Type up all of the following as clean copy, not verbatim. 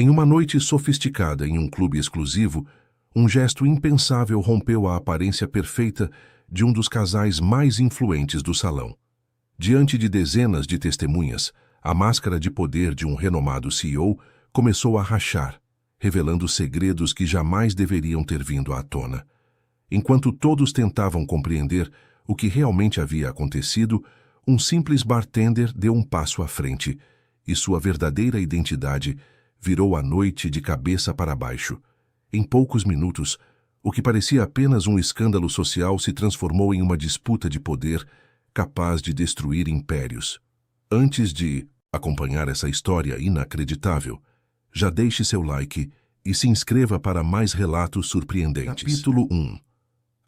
Em uma noite sofisticada em um clube exclusivo, um gesto impensável rompeu a aparência perfeita de um dos casais mais influentes do salão. Diante de dezenas de testemunhas, a máscara de poder de um renomado CEO começou a rachar, revelando segredos que jamais deveriam ter vindo à tona. Enquanto todos tentavam compreender o que realmente havia acontecido, um simples bartender deu um passo à frente, e sua verdadeira identidade virou a noite de cabeça para baixo. Em poucos minutos, o que parecia apenas um escândalo social se transformou em uma disputa de poder capaz de destruir impérios. Antes de acompanhar essa história inacreditável, já deixe seu like e se inscreva para mais relatos surpreendentes. Capítulo 1.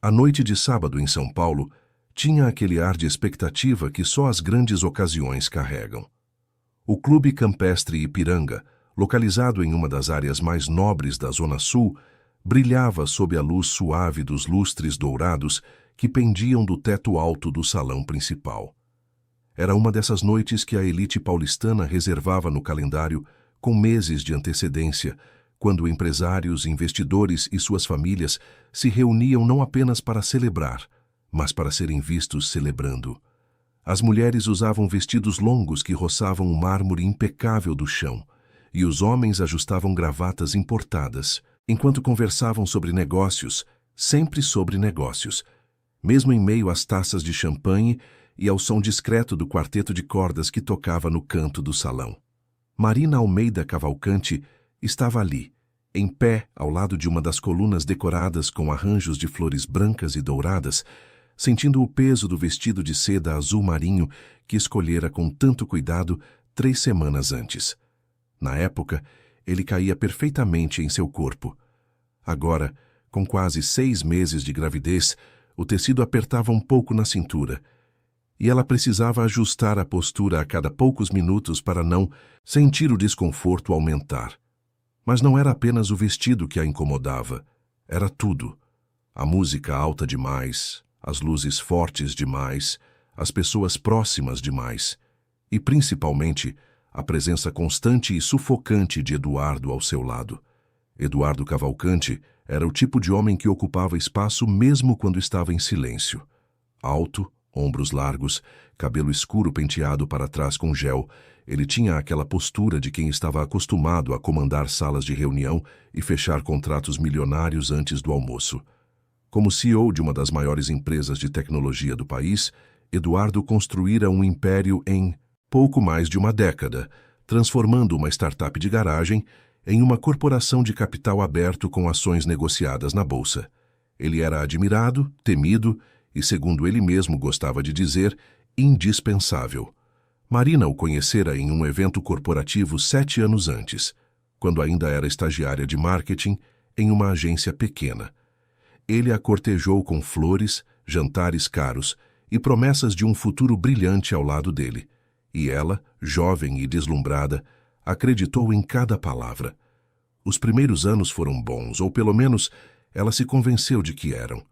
A noite de sábado em São Paulo tinha aquele ar de expectativa que só as grandes ocasiões carregam. O Clube Campestre Ipiranga, localizado em uma das áreas mais nobres da Zona Sul, brilhava sob a luz suave dos lustres dourados que pendiam do teto alto do salão principal. Era uma dessas noites que a elite paulistana reservava no calendário com meses de antecedência, quando empresários, investidores e suas famílias se reuniam não apenas para celebrar, mas para serem vistos celebrando. As mulheres usavam vestidos longos que roçavam o mármore impecável do chão, e os homens ajustavam gravatas importadas, enquanto conversavam sobre negócios, sempre sobre negócios, mesmo em meio às taças de champanhe e ao som discreto do quarteto de cordas que tocava no canto do salão. Marina Almeida Cavalcante estava ali, em pé ao lado de uma das colunas decoradas com arranjos de flores brancas e douradas, sentindo o peso do vestido de seda azul marinho que escolhera com tanto cuidado 3 semanas antes. Na época, ele caía perfeitamente em seu corpo. Agora, com quase 6 meses de gravidez, o tecido apertava um pouco na cintura, e ela precisava ajustar a postura a cada poucos minutos para não sentir o desconforto aumentar. Mas não era apenas o vestido que a incomodava, era tudo. A música alta demais, as luzes fortes demais, as pessoas próximas demais, e principalmente a presença constante e sufocante de Eduardo ao seu lado. Eduardo Cavalcante era o tipo de homem que ocupava espaço mesmo quando estava em silêncio. Alto, ombros largos, cabelo escuro penteado para trás com gel, ele tinha aquela postura de quem estava acostumado a comandar salas de reunião e fechar contratos milionários antes do almoço. Como CEO de uma das maiores empresas de tecnologia do país, Eduardo construíra um império em pouco mais de uma década, transformando uma startup de garagem em uma corporação de capital aberto com ações negociadas na bolsa. Ele era admirado, temido e, segundo ele mesmo gostava de dizer, indispensável. Marina o conhecera em um evento corporativo 7 anos antes, quando ainda era estagiária de marketing em uma agência pequena. Ele a cortejou com flores, jantares caros e promessas de um futuro brilhante ao lado dele. E ela, jovem e deslumbrada, acreditou em cada palavra. Os primeiros anos foram bons, ou pelo menos ela se convenceu de que eram.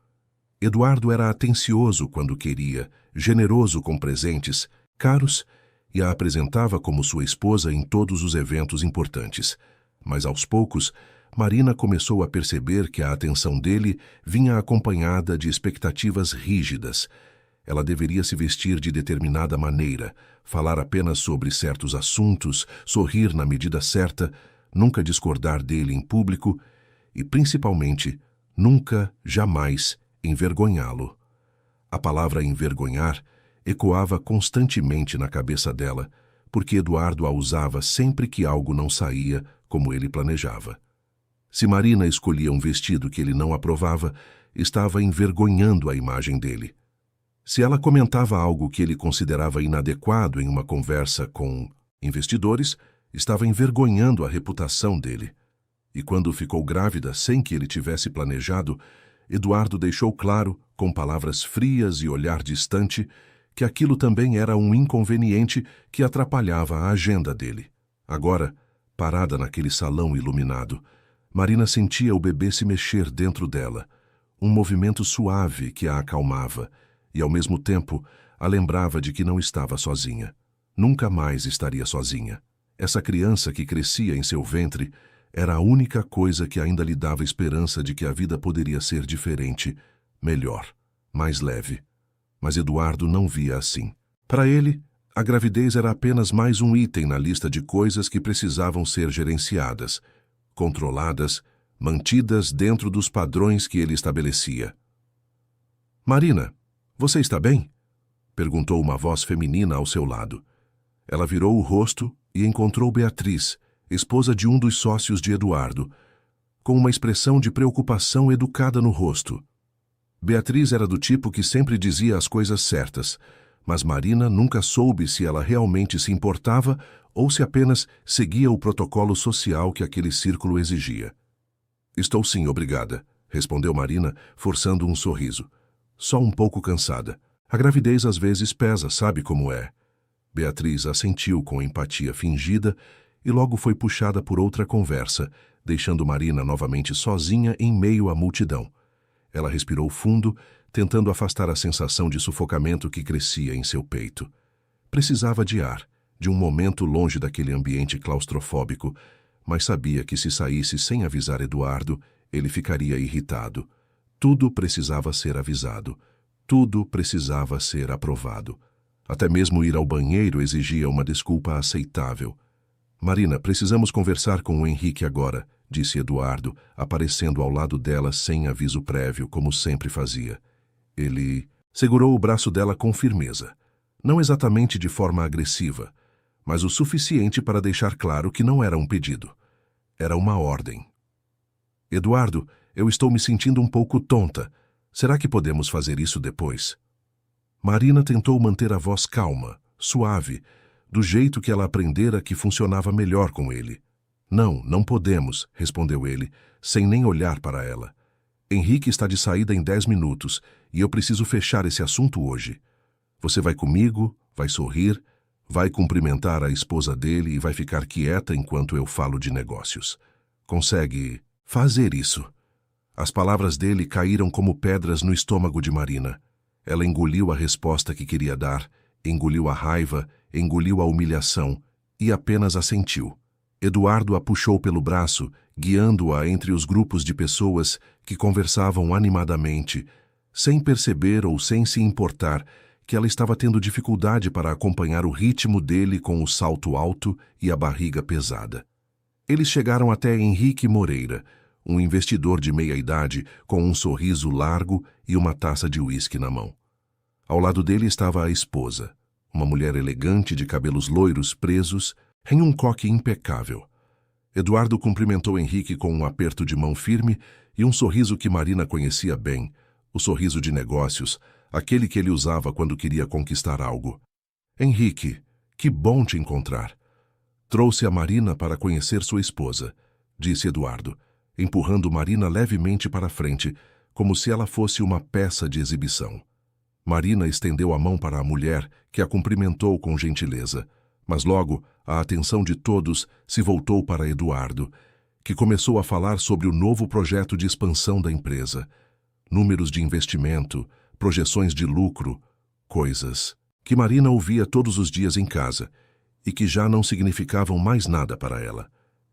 Eduardo era atencioso quando queria, generoso com presentes, caros, e a apresentava como sua esposa em todos os eventos importantes. Mas aos poucos, Marina começou a perceber que a atenção dele vinha acompanhada de expectativas rígidas. Ela deveria se vestir de determinada maneira, falar apenas sobre certos assuntos, sorrir na medida certa, nunca discordar dele em público e, principalmente, nunca, jamais, envergonhá-lo. A palavra envergonhar ecoava constantemente na cabeça dela, porque Eduardo a usava sempre que algo não saía como ele planejava. Se Marina escolhia um vestido que ele não aprovava, estava envergonhando a imagem dele. Se ela comentava algo que ele considerava inadequado em uma conversa com investidores, estava envergonhando a reputação dele. E quando ficou grávida sem que ele tivesse planejado, Eduardo deixou claro, com palavras frias e olhar distante, que aquilo também era um inconveniente que atrapalhava a agenda dele. Agora, parada naquele salão iluminado, Marina sentia o bebê se mexer dentro dela, um movimento suave que a acalmava e, ao mesmo tempo, a lembrava de que não estava sozinha. Nunca mais estaria sozinha. Essa criança que crescia em seu ventre era a única coisa que ainda lhe dava esperança de que a vida poderia ser diferente, melhor, mais leve. Mas Eduardo não via assim. Para ele, a gravidez era apenas mais um item na lista de coisas que precisavam ser gerenciadas, controladas, mantidas dentro dos padrões que ele estabelecia. "Marina, você está bem?" perguntou uma voz feminina ao seu lado. Ela virou o rosto e encontrou Beatriz, esposa de um dos sócios de Eduardo, com uma expressão de preocupação educada no rosto. Beatriz era do tipo que sempre dizia as coisas certas, mas Marina nunca soube se ela realmente se importava ou se apenas seguia o protocolo social que aquele círculo exigia. "Estou sim, obrigada", respondeu Marina, forçando um sorriso. "Só um pouco cansada. A gravidez às vezes pesa, sabe como é." Beatriz assentiu com empatia fingida e logo foi puxada por outra conversa, deixando Marina novamente sozinha em meio à multidão. Ela respirou fundo, tentando afastar a sensação de sufocamento que crescia em seu peito. Precisava de ar, de um momento longe daquele ambiente claustrofóbico, mas sabia que se saísse sem avisar Eduardo, ele ficaria irritado. Tudo precisava ser avisado. Tudo precisava ser aprovado. Até mesmo ir ao banheiro exigia uma desculpa aceitável. "Marina, precisamos conversar com o Henrique agora", disse Eduardo, aparecendo ao lado dela sem aviso prévio, como sempre fazia. Ele segurou o braço dela com firmeza. Não exatamente de forma agressiva, mas o suficiente para deixar claro que não era um pedido. Era uma ordem. "Eduardo, eu estou me sentindo um pouco tonta. Será que podemos fazer isso depois?" Marina tentou manter a voz calma, suave, do jeito que ela aprendera que funcionava melhor com ele. "Não, não podemos", respondeu ele, sem nem olhar para ela. "Henrique está de saída em 10 minutos e eu preciso fechar esse assunto hoje. Você vai comigo, vai sorrir, vai cumprimentar a esposa dele e vai ficar quieta enquanto eu falo de negócios. Consegue fazer isso?" As palavras dele caíram como pedras no estômago de Marina. Ela engoliu a resposta que queria dar, engoliu a raiva, engoliu a humilhação e apenas assentiu. Eduardo a puxou pelo braço, guiando-a entre os grupos de pessoas que conversavam animadamente, sem perceber ou sem se importar que ela estava tendo dificuldade para acompanhar o ritmo dele com o salto alto e a barriga pesada. Eles chegaram até Henrique Moreira, um investidor de meia-idade com um sorriso largo e uma taça de uísque na mão. Ao lado dele estava a esposa, uma mulher elegante de cabelos loiros presos em um coque impecável. Eduardo cumprimentou Henrique com um aperto de mão firme e um sorriso que Marina conhecia bem, o sorriso de negócios, aquele que ele usava quando queria conquistar algo. "Henrique, que bom te encontrar." "Trouxe a Marina para conhecer sua esposa", disse Eduardo, empurrando Marina levemente para frente, como se ela fosse uma peça de exibição. Marina estendeu a mão para a mulher, que a cumprimentou com gentileza, mas logo a atenção de todos se voltou para Eduardo, que começou a falar sobre o novo projeto de expansão da empresa. Números de investimento, projeções de lucro, coisas que Marina ouvia todos os dias em casa e que já não significavam mais nada para ela.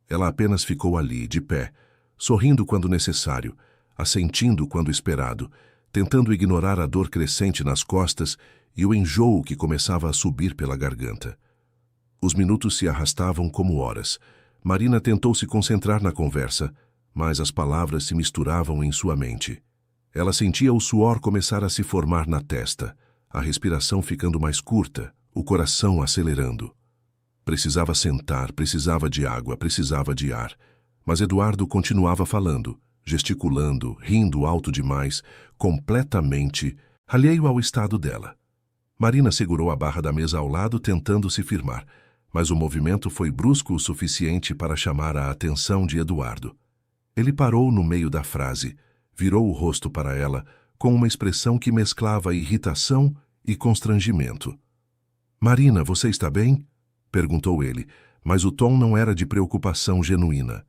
Ela apenas ficou ali, de pé, sorrindo quando necessário, assentindo quando esperado, tentando ignorar a dor crescente nas costas e o enjoo que começava a subir pela garganta. Os minutos se arrastavam como horas. Marina tentou se concentrar na conversa, mas as palavras se misturavam em sua mente. Ela sentia o suor começar a se formar na testa, a respiração ficando mais curta, o coração acelerando. Precisava sentar, precisava de água, precisava de ar. Mas Eduardo continuava falando, gesticulando, rindo alto demais, completamente alheio ao estado dela. Marina segurou a barra da mesa ao lado, tentando se firmar, mas o movimento foi brusco o suficiente para chamar a atenção de Eduardo. Ele parou no meio da frase, virou o rosto para ela, com uma expressão que mesclava irritação e constrangimento. "Marina, você está bem?" perguntou ele, mas o tom não era de preocupação genuína.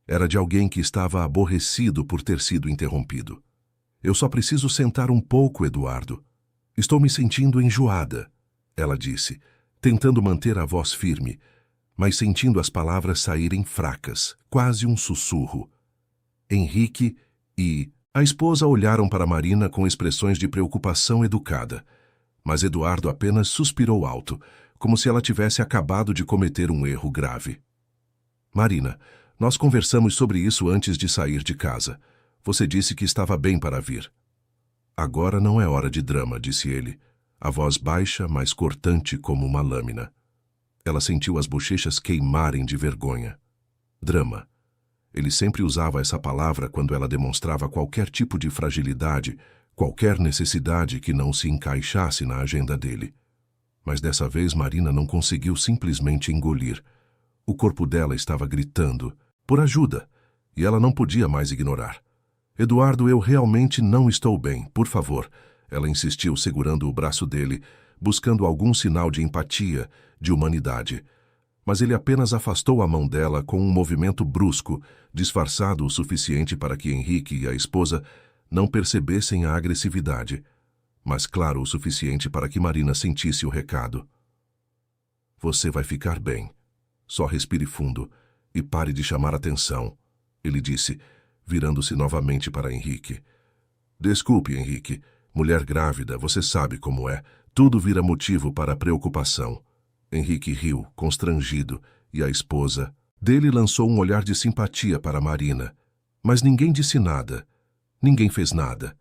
Era de alguém que estava aborrecido por ter sido interrompido. "Eu só preciso sentar um pouco, Eduardo. Estou me sentindo enjoada", ela disse, tentando manter a voz firme. mas sentindo as palavras saírem fracas, quase um sussurro. Henrique e a esposa olharam para Marina com expressões de preocupação educada, mas Eduardo apenas suspirou alto, como se ela tivesse acabado de cometer um erro grave. Marina, nós conversamos sobre isso antes de sair de casa. Você disse que estava bem para vir. Agora não é hora de drama, disse ele, a voz baixa, mas cortante como uma lâmina. Ela sentiu as bochechas queimarem de vergonha. Drama. Ele sempre usava essa palavra quando ela demonstrava qualquer tipo de fragilidade, qualquer necessidade que não se encaixasse na agenda dele. Mas dessa vez Marina não conseguiu simplesmente engolir. O corpo dela estava gritando por ajuda, e ela não podia mais ignorar. Eduardo, eu realmente não estou bem, por favor. Ela insistiu, segurando o braço dele, buscando algum sinal de empatia, de humanidade. Mas ele apenas afastou a mão dela com um movimento brusco, disfarçado o suficiente para que Henrique e a esposa não percebessem a agressividade, mas claro o suficiente para que Marina sentisse o recado. Você vai ficar bem. Só respire fundo e pare de chamar atenção, ele disse, virando-se novamente para Henrique. Desculpe, Henrique. Mulher grávida, você sabe como é. Tudo vira motivo para preocupação. Henrique riu, constrangido, e a esposa dele lançou um olhar de simpatia para Marina. Mas ninguém disse nada. Ninguém fez nada.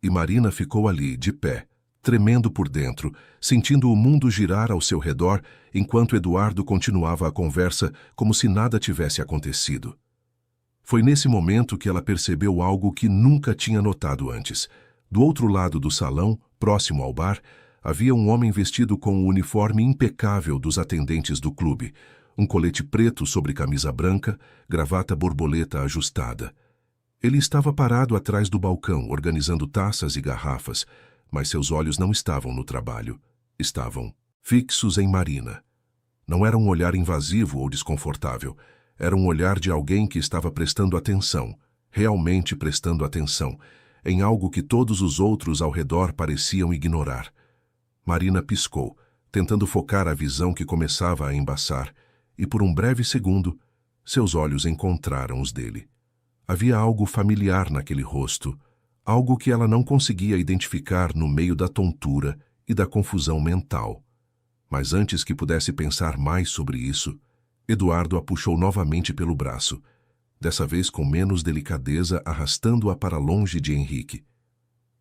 E Marina ficou ali, de pé, tremendo por dentro, sentindo o mundo girar ao seu redor, enquanto Eduardo continuava a conversa como se nada tivesse acontecido. Foi nesse momento que ela percebeu algo que nunca tinha notado antes. Do outro lado do salão, próximo ao bar, havia um homem vestido com o uniforme impecável dos atendentes do clube, um colete preto sobre camisa branca, gravata borboleta ajustada. Ele estava parado atrás do balcão, organizando taças e garrafas, mas seus olhos não estavam no trabalho. Estavam fixos em Marina. Não era um olhar invasivo ou desconfortável. Era um olhar de alguém que estava prestando atenção, realmente prestando atenção, em algo que todos os outros ao redor pareciam ignorar. Marina piscou, tentando focar a visão que começava a embaçar, e por um breve segundo, seus olhos encontraram os dele. Havia algo familiar naquele rosto, algo que ela não conseguia identificar no meio da tontura e da confusão mental. Mas antes que pudesse pensar mais sobre isso, Eduardo a puxou novamente pelo braço, dessa vez com menos delicadeza, arrastando-a para longe de Henrique.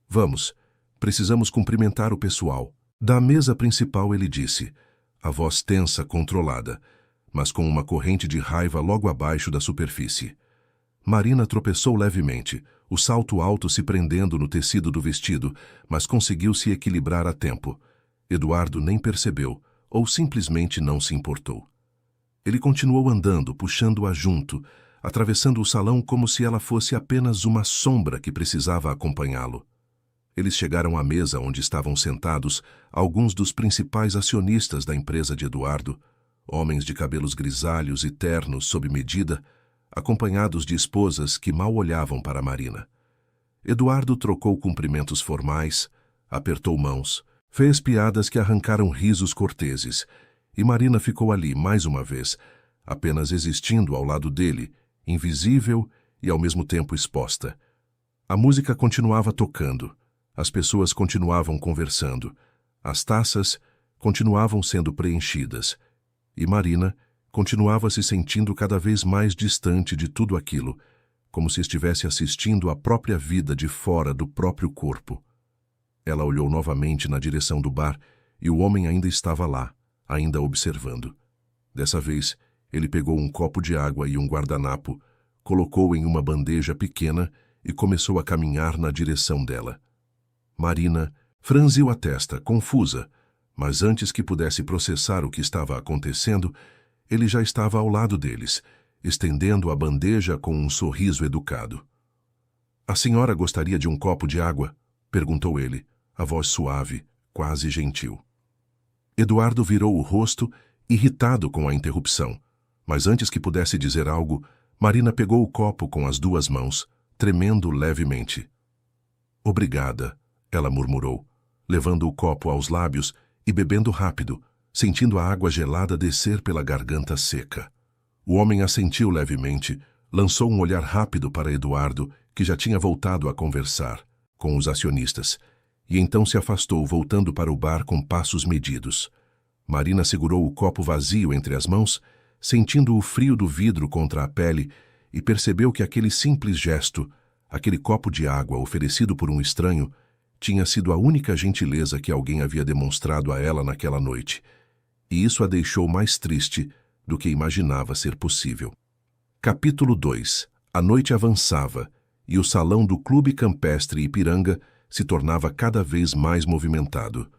Vamos, precisamos cumprimentar o pessoal. Da mesa principal ele disse, a voz tensa, controlada, mas com uma corrente de raiva logo abaixo da superfície. Marina tropeçou levemente, o salto alto se prendendo no tecido do vestido, mas conseguiu se equilibrar a tempo. Eduardo nem percebeu, ou simplesmente não se importou. Ele continuou andando, puxando-a junto, atravessando o salão como se ela fosse apenas uma sombra que precisava acompanhá-lo. Eles chegaram à mesa onde estavam sentados alguns dos principais acionistas da empresa de Eduardo, homens de cabelos grisalhos e ternos sob medida, acompanhados de esposas que mal olhavam para Marina. Eduardo trocou cumprimentos formais, apertou mãos, fez piadas que arrancaram risos corteses, e Marina ficou ali, mais uma vez, apenas existindo ao lado dele, invisível e ao mesmo tempo exposta. A música continuava tocando, as pessoas continuavam conversando, as taças continuavam sendo preenchidas, e Marina continuava se sentindo cada vez mais distante de tudo aquilo, como se estivesse assistindo à própria vida de fora do próprio corpo. Ela olhou novamente na direção do bar e o homem ainda estava lá, ainda observando. Dessa vez, ele pegou um copo de água e um guardanapo, colocou em uma bandeja pequena e começou a caminhar na direção dela. Marina franziu a testa, confusa, mas antes que pudesse processar o que estava acontecendo, ele já estava ao lado deles, estendendo a bandeja com um sorriso educado. A senhora gostaria de um copo de água? Perguntou ele, a voz suave, quase gentil. Eduardo virou o rosto, irritado com a interrupção, mas antes que pudesse dizer algo, Marina pegou o copo com as duas mãos, tremendo levemente. Obrigada, ela murmurou, levando o copo aos lábios e bebendo rápido, sentindo a água gelada descer pela garganta seca. O homem assentiu levemente, lançou um olhar rápido para Eduardo, que já tinha voltado a conversar com os acionistas, e então se afastou, voltando para o bar com passos medidos. Marina segurou o copo vazio entre as mãos, sentindo o frio do vidro contra a pele, e percebeu que aquele simples gesto, aquele copo de água oferecido por um estranho, tinha sido a única gentileza que alguém havia demonstrado a ela naquela noite, e isso a deixou mais triste do que imaginava ser possível. Capítulo 2. A noite avançava, e o salão do Clube Campestre Ipiranga se tornava cada vez mais movimentado.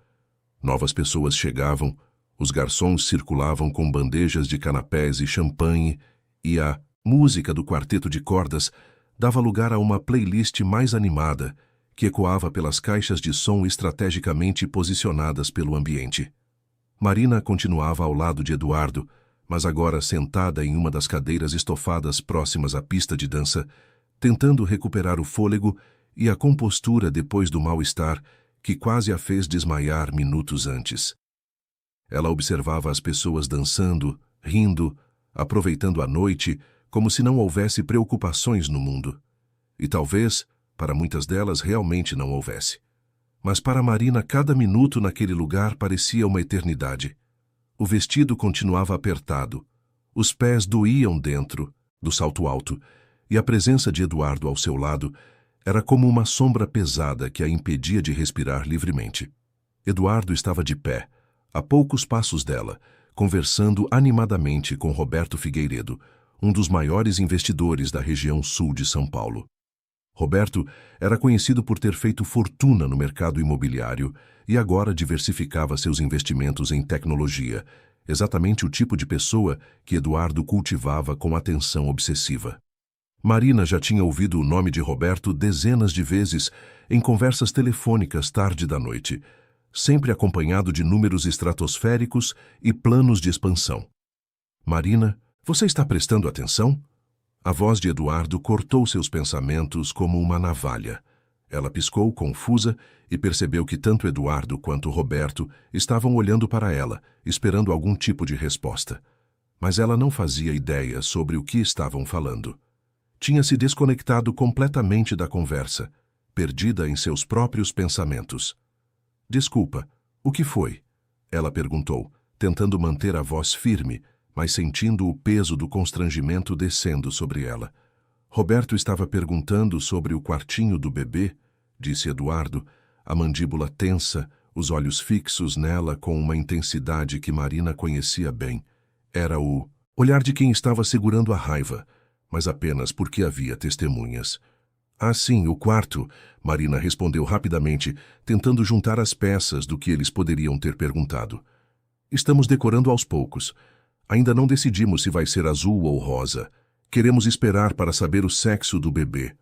Novas pessoas chegavam, os garçons circulavam com bandejas de canapés e champanhe, e a música do quarteto de cordas dava lugar a uma playlist mais animada, que ecoava pelas caixas de som estrategicamente posicionadas pelo ambiente. Marina continuava ao lado de Eduardo, mas agora sentada em uma das cadeiras estofadas próximas à pista de dança, tentando recuperar o fôlego e a compostura depois do mal-estar que quase a fez desmaiar minutos antes. Ela observava as pessoas dançando, rindo, aproveitando a noite, como se não houvesse preocupações no mundo. E talvez, para muitas delas, realmente não houvesse. Mas para Marina, cada minuto naquele lugar parecia uma eternidade. O vestido continuava apertado, os pés doíam dentro do salto alto, e a presença de Eduardo ao seu lado era como uma sombra pesada que a impedia de respirar livremente. Eduardo estava de pé, a poucos passos dela, conversando animadamente com Roberto Figueiredo, um dos maiores investidores da região sul de São Paulo. Roberto era conhecido por ter feito fortuna no mercado imobiliário e agora diversificava seus investimentos em tecnologia, exatamente o tipo de pessoa que Eduardo cultivava com atenção obsessiva. Marina já tinha ouvido o nome de Roberto dezenas de vezes em conversas telefônicas tarde da noite, sempre acompanhado de números estratosféricos e planos de expansão. Marina, você está prestando atenção? A voz de Eduardo cortou seus pensamentos como uma navalha. Ela piscou, confusa, e percebeu que tanto Eduardo quanto Roberto estavam olhando para ela, esperando algum tipo de resposta. Mas ela não fazia ideia sobre o que estavam falando. Tinha se desconectado completamente da conversa, perdida em seus próprios pensamentos. Desculpa, o que foi? Ela perguntou, tentando manter a voz firme, mas sentindo o peso do constrangimento descendo sobre ela. Roberto estava perguntando sobre o quartinho do bebê, disse Eduardo, a mandíbula tensa, os olhos fixos nela com uma intensidade que Marina conhecia bem. Era o olhar de quem estava segurando a raiva, mas apenas porque havia testemunhas. Ah, sim, o quarto, Marina respondeu rapidamente, tentando juntar as peças do que eles poderiam ter perguntado. Estamos decorando aos poucos. Ainda não decidimos se vai ser azul ou rosa. Queremos esperar para saber o sexo do bebê.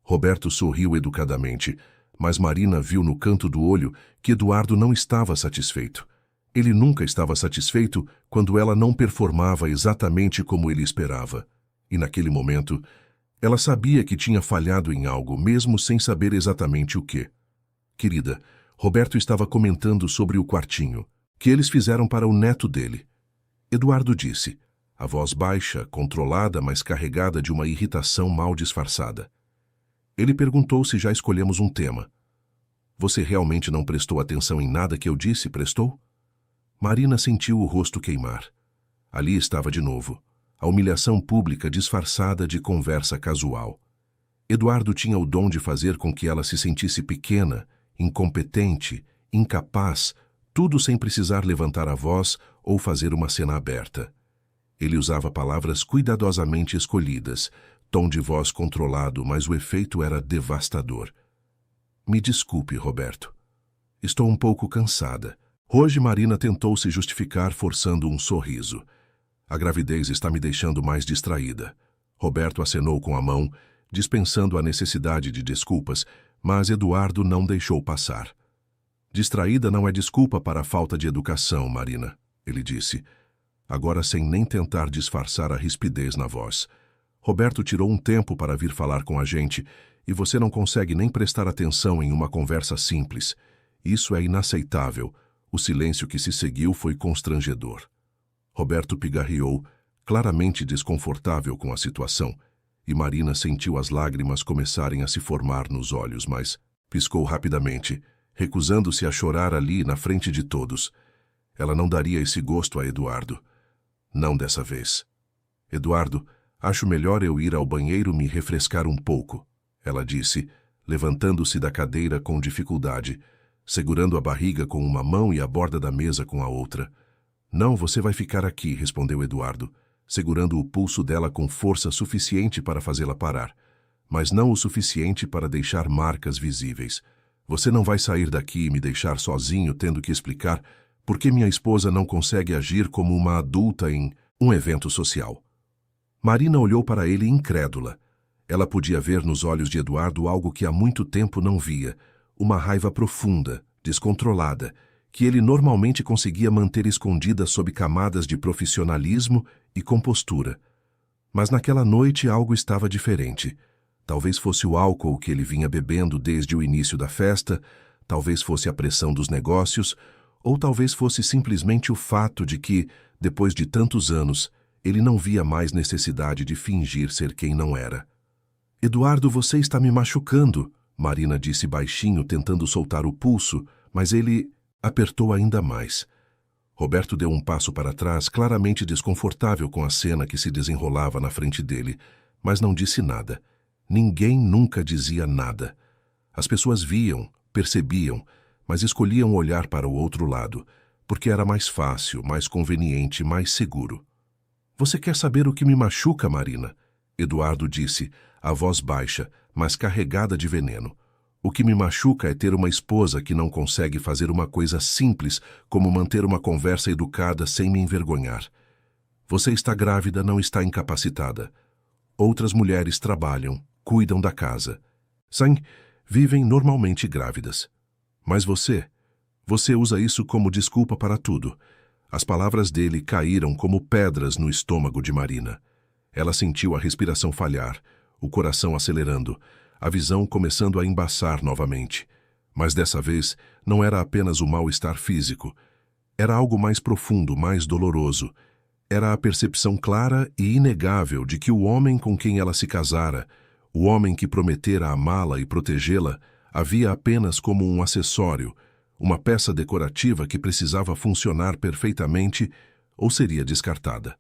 Roberto sorriu educadamente, mas Marina viu no canto do olho que Eduardo não estava satisfeito. Ele nunca estava satisfeito quando ela não performava exatamente como ele esperava. E naquele momento, ela sabia que tinha falhado em algo, mesmo sem saber exatamente o que. Querida, Roberto estava comentando sobre o quartinho, que eles fizeram para o neto dele. Eduardo disse, a voz baixa, controlada, mas carregada de uma irritação mal disfarçada. Ele perguntou se já escolhemos um tema. Você realmente não prestou atenção em nada que eu disse, prestou? Marina sentiu o rosto queimar. Ali estava de novo, a humilhação pública disfarçada de conversa casual. Eduardo tinha o dom de fazer com que ela se sentisse pequena, incompetente, incapaz, tudo sem precisar levantar a voz ou fazer uma cena aberta. Ele usava palavras cuidadosamente escolhidas, tom de voz controlado, mas o efeito era devastador. Me desculpe, Roberto. Estou um pouco cansada. Hoje Marina tentou se justificar forçando um sorriso. A gravidez está me deixando mais distraída. Roberto acenou com a mão, dispensando a necessidade de desculpas, mas Eduardo não deixou passar. Distraída não é desculpa para a falta de educação, Marina, ele disse, agora sem nem tentar disfarçar a rispidez na voz. Roberto tirou um tempo para vir falar com a gente e você não consegue nem prestar atenção em uma conversa simples. Isso é inaceitável. O silêncio que se seguiu foi constrangedor. Roberto pigarreou, claramente desconfortável com a situação, e Marina sentiu as lágrimas começarem a se formar nos olhos, mas piscou rapidamente, recusando-se a chorar ali na frente de todos. Ela não daria esse gosto a Eduardo. Não dessa vez. Eduardo, acho melhor eu ir ao banheiro me refrescar um pouco, ela disse, levantando-se da cadeira com dificuldade, segurando a barriga com uma mão e a borda da mesa com a outra. Não, você vai ficar aqui, respondeu Eduardo, segurando o pulso dela com força suficiente para fazê-la parar, mas não o suficiente para deixar marcas visíveis. Você não vai sair daqui e me deixar sozinho tendo que explicar por que minha esposa não consegue agir como uma adulta em um evento social. Marina olhou para ele incrédula. Ela podia ver nos olhos de Eduardo algo que há muito tempo não via, uma raiva profunda, descontrolada, que ele normalmente conseguia manter escondida sob camadas de profissionalismo e compostura. Mas naquela noite algo estava diferente. Talvez fosse o álcool que ele vinha bebendo desde o início da festa, talvez fosse a pressão dos negócios, ou talvez fosse simplesmente o fato de que, depois de tantos anos, ele não via mais necessidade de fingir ser quem não era. Eduardo, você está me machucando, Marina disse baixinho, tentando soltar o pulso, mas ele apertou ainda mais. Roberto deu um passo para trás, claramente desconfortável com a cena que se desenrolava na frente dele, mas não disse nada. Ninguém nunca dizia nada. As pessoas viam, percebiam, mas escolhiam olhar para o outro lado, porque era mais fácil, mais conveniente, mais seguro. Você quer saber o que me machuca, Marina? Eduardo disse, a voz baixa, mas carregada de veneno. O que me machuca é ter uma esposa que não consegue fazer uma coisa simples como manter uma conversa educada sem me envergonhar. Você está grávida, não está incapacitada. Outras mulheres trabalham, cuidam da casa. Sim, vivem normalmente grávidas. Mas você usa isso como desculpa para tudo. As palavras dele caíram como pedras no estômago de Marina. Ela sentiu a respiração falhar, o coração acelerando, a visão começando a embaçar novamente. Mas dessa vez não era apenas o mal-estar físico. Era algo mais profundo, mais doloroso. Era a percepção clara e inegável de que o homem com quem ela se casara, o homem que prometera amá-la e protegê-la, havia apenas como um acessório, uma peça decorativa que precisava funcionar perfeitamente ou seria descartada.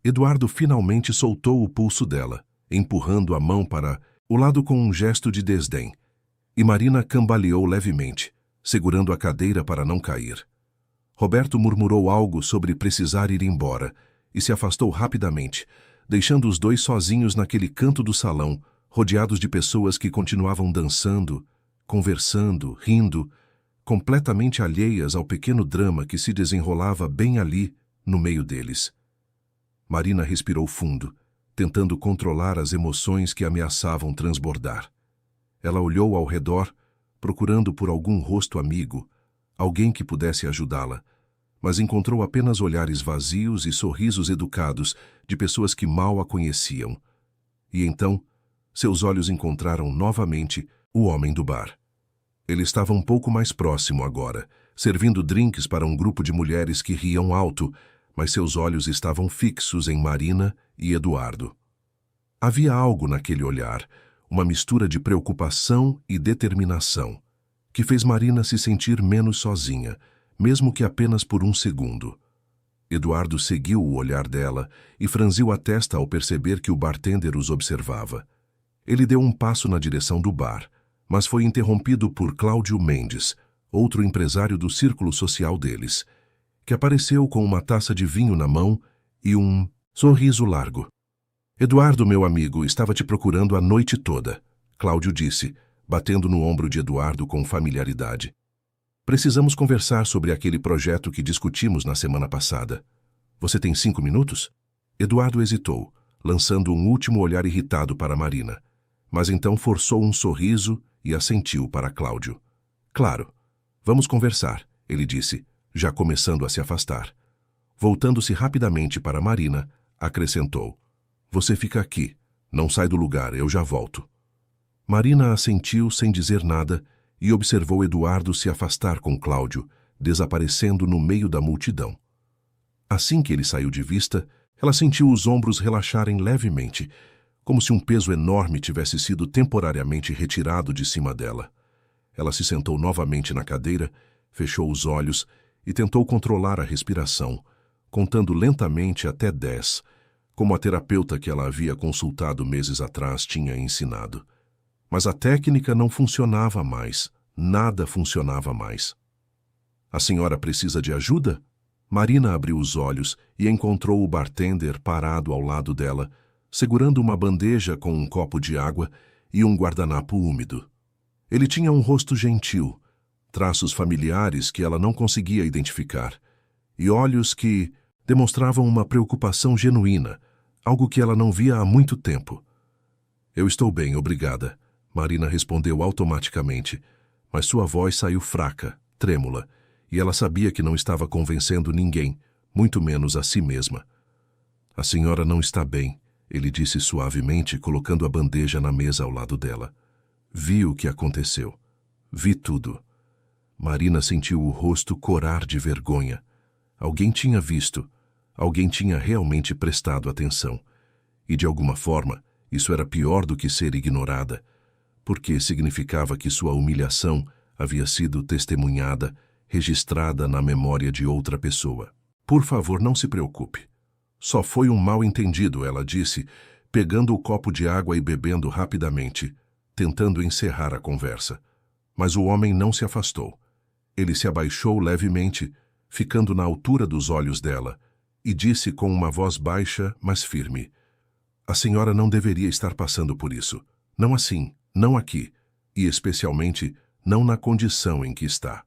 Eduardo finalmente soltou o pulso dela, empurrando a mão para o lado com um gesto de desdém, e Marina cambaleou levemente, segurando a cadeira para não cair. Roberto murmurou algo sobre precisar ir embora e se afastou rapidamente, deixando os dois sozinhos naquele canto do salão, rodeados de pessoas que continuavam dançando, conversando, rindo, completamente alheias ao pequeno drama que se desenrolava bem ali, no meio deles. Marina respirou fundo, tentando controlar as emoções que ameaçavam transbordar. Ela olhou ao redor, procurando por algum rosto amigo, alguém que pudesse ajudá-la, mas encontrou apenas olhares vazios e sorrisos educados de pessoas que mal a conheciam. E então, seus olhos encontraram novamente o homem do bar. Ele estava um pouco mais próximo agora, servindo drinks para um grupo de mulheres que riam alto, mas seus olhos estavam fixos em Marina e Eduardo. Havia algo naquele olhar, uma mistura de preocupação e determinação, que fez Marina se sentir menos sozinha, mesmo que apenas por um segundo. Eduardo seguiu o olhar dela e franziu a testa ao perceber que o bartender os observava. Ele deu um passo na direção do bar, mas foi interrompido por Cláudio Mendes, outro empresário do círculo social deles, que apareceu com uma taça de vinho na mão e um sorriso largo. Eduardo, meu amigo, estava te procurando a noite toda, Cláudio disse, batendo no ombro de Eduardo com familiaridade. Precisamos conversar sobre aquele projeto que discutimos na semana passada. Você tem 5 minutos? Eduardo hesitou, lançando um último olhar irritado para Marina, mas então forçou um sorriso e assentiu para Cláudio. Claro, vamos conversar, ele disse, já começando a se afastar. Voltando-se rapidamente para Marina, acrescentou. Você fica aqui, não sai do lugar, eu já volto. Marina assentiu sem dizer nada e observou Eduardo se afastar com Cláudio, desaparecendo no meio da multidão. Assim que ele saiu de vista, ela sentiu os ombros relaxarem levemente, como se um peso enorme tivesse sido temporariamente retirado de cima dela. Ela se sentou novamente na cadeira, fechou os olhos e tentou controlar a respiração, contando lentamente até 10, como a terapeuta que ela havia consultado meses atrás tinha ensinado. Mas a técnica não funcionava mais, nada funcionava mais. A senhora precisa de ajuda? Marina abriu os olhos e encontrou o bartender parado ao lado dela, segurando uma bandeja com um copo de água e um guardanapo úmido. Ele tinha um rosto gentil, traços familiares que ela não conseguia identificar, e olhos que demonstravam uma preocupação genuína, algo que ela não via há muito tempo. Eu estou bem, obrigada, Marina respondeu automaticamente, mas sua voz saiu fraca, trêmula, e ela sabia que não estava convencendo ninguém, muito menos a si mesma. A senhora não está bem, ele disse suavemente, colocando a bandeja na mesa ao lado dela. Vi o que aconteceu. Vi tudo. Marina sentiu o rosto corar de vergonha. Alguém tinha visto. Alguém tinha realmente prestado atenção. E, de alguma forma, isso era pior do que ser ignorada, porque significava que sua humilhação havia sido testemunhada, registrada na memória de outra pessoa. Por favor, não se preocupe. Só foi um mal-entendido, ela disse, pegando o copo de água e bebendo rapidamente, tentando encerrar a conversa. Mas o homem não se afastou. Ele se abaixou levemente, ficando na altura dos olhos dela, e disse com uma voz baixa, mas firme: a senhora não deveria estar passando por isso. Não assim, não aqui, e especialmente não na condição em que está.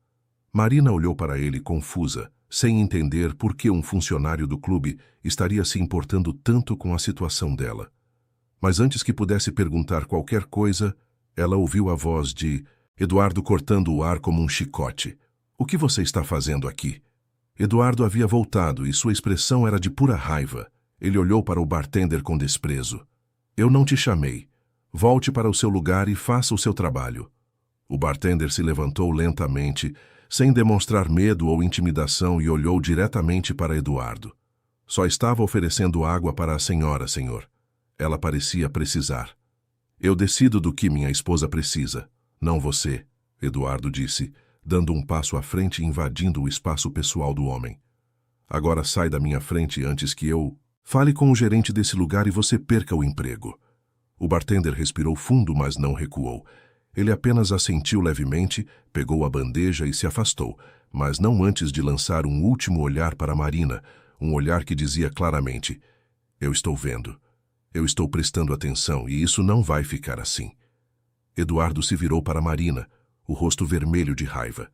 Marina olhou para ele confusa, sem entender por que um funcionário do clube estaria se importando tanto com a situação dela. Mas antes que pudesse perguntar qualquer coisa, ela ouviu a voz de Eduardo cortando o ar como um chicote. O que você está fazendo aqui? Eduardo havia voltado e sua expressão era de pura raiva. Ele olhou para o bartender com desprezo. Eu não te chamei. Volte para o seu lugar e faça o seu trabalho. O bartender se levantou lentamente, sem demonstrar medo ou intimidação, e olhou diretamente para Eduardo. Só estava oferecendo água para a senhora, senhor. Ela parecia precisar. Eu decido do que minha esposa precisa, não você, Eduardo disse, dando um passo à frente e invadindo o espaço pessoal do homem. Agora sai da minha frente antes que eu... Fale com o gerente desse lugar e você perca o emprego. O bartender respirou fundo, mas não recuou. Ele apenas assentiu levemente, pegou a bandeja e se afastou, mas não antes de lançar um último olhar para Marina, um olhar que dizia claramente: eu estou vendo. Eu estou prestando atenção e isso não vai ficar assim. Eduardo se virou para Marina, o rosto vermelho de raiva.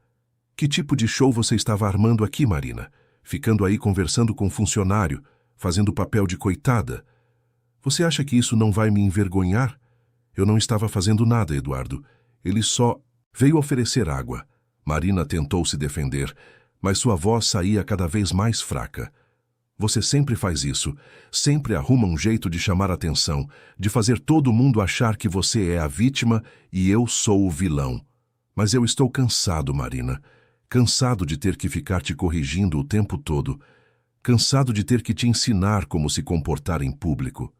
Que tipo de show você estava armando aqui, Marina? Ficando aí conversando com um funcionário, fazendo papel de coitada? Você acha que isso não vai me envergonhar? Eu não estava fazendo nada, Eduardo. Ele só veio oferecer água. Marina tentou se defender, mas sua voz saía cada vez mais fraca. Você sempre faz isso, sempre arruma um jeito de chamar atenção, de fazer todo mundo achar que você é a vítima e eu sou o vilão. Mas eu estou cansado, Marina. Cansado de ter que ficar te corrigindo o tempo todo. Cansado de ter que te ensinar como se comportar em público.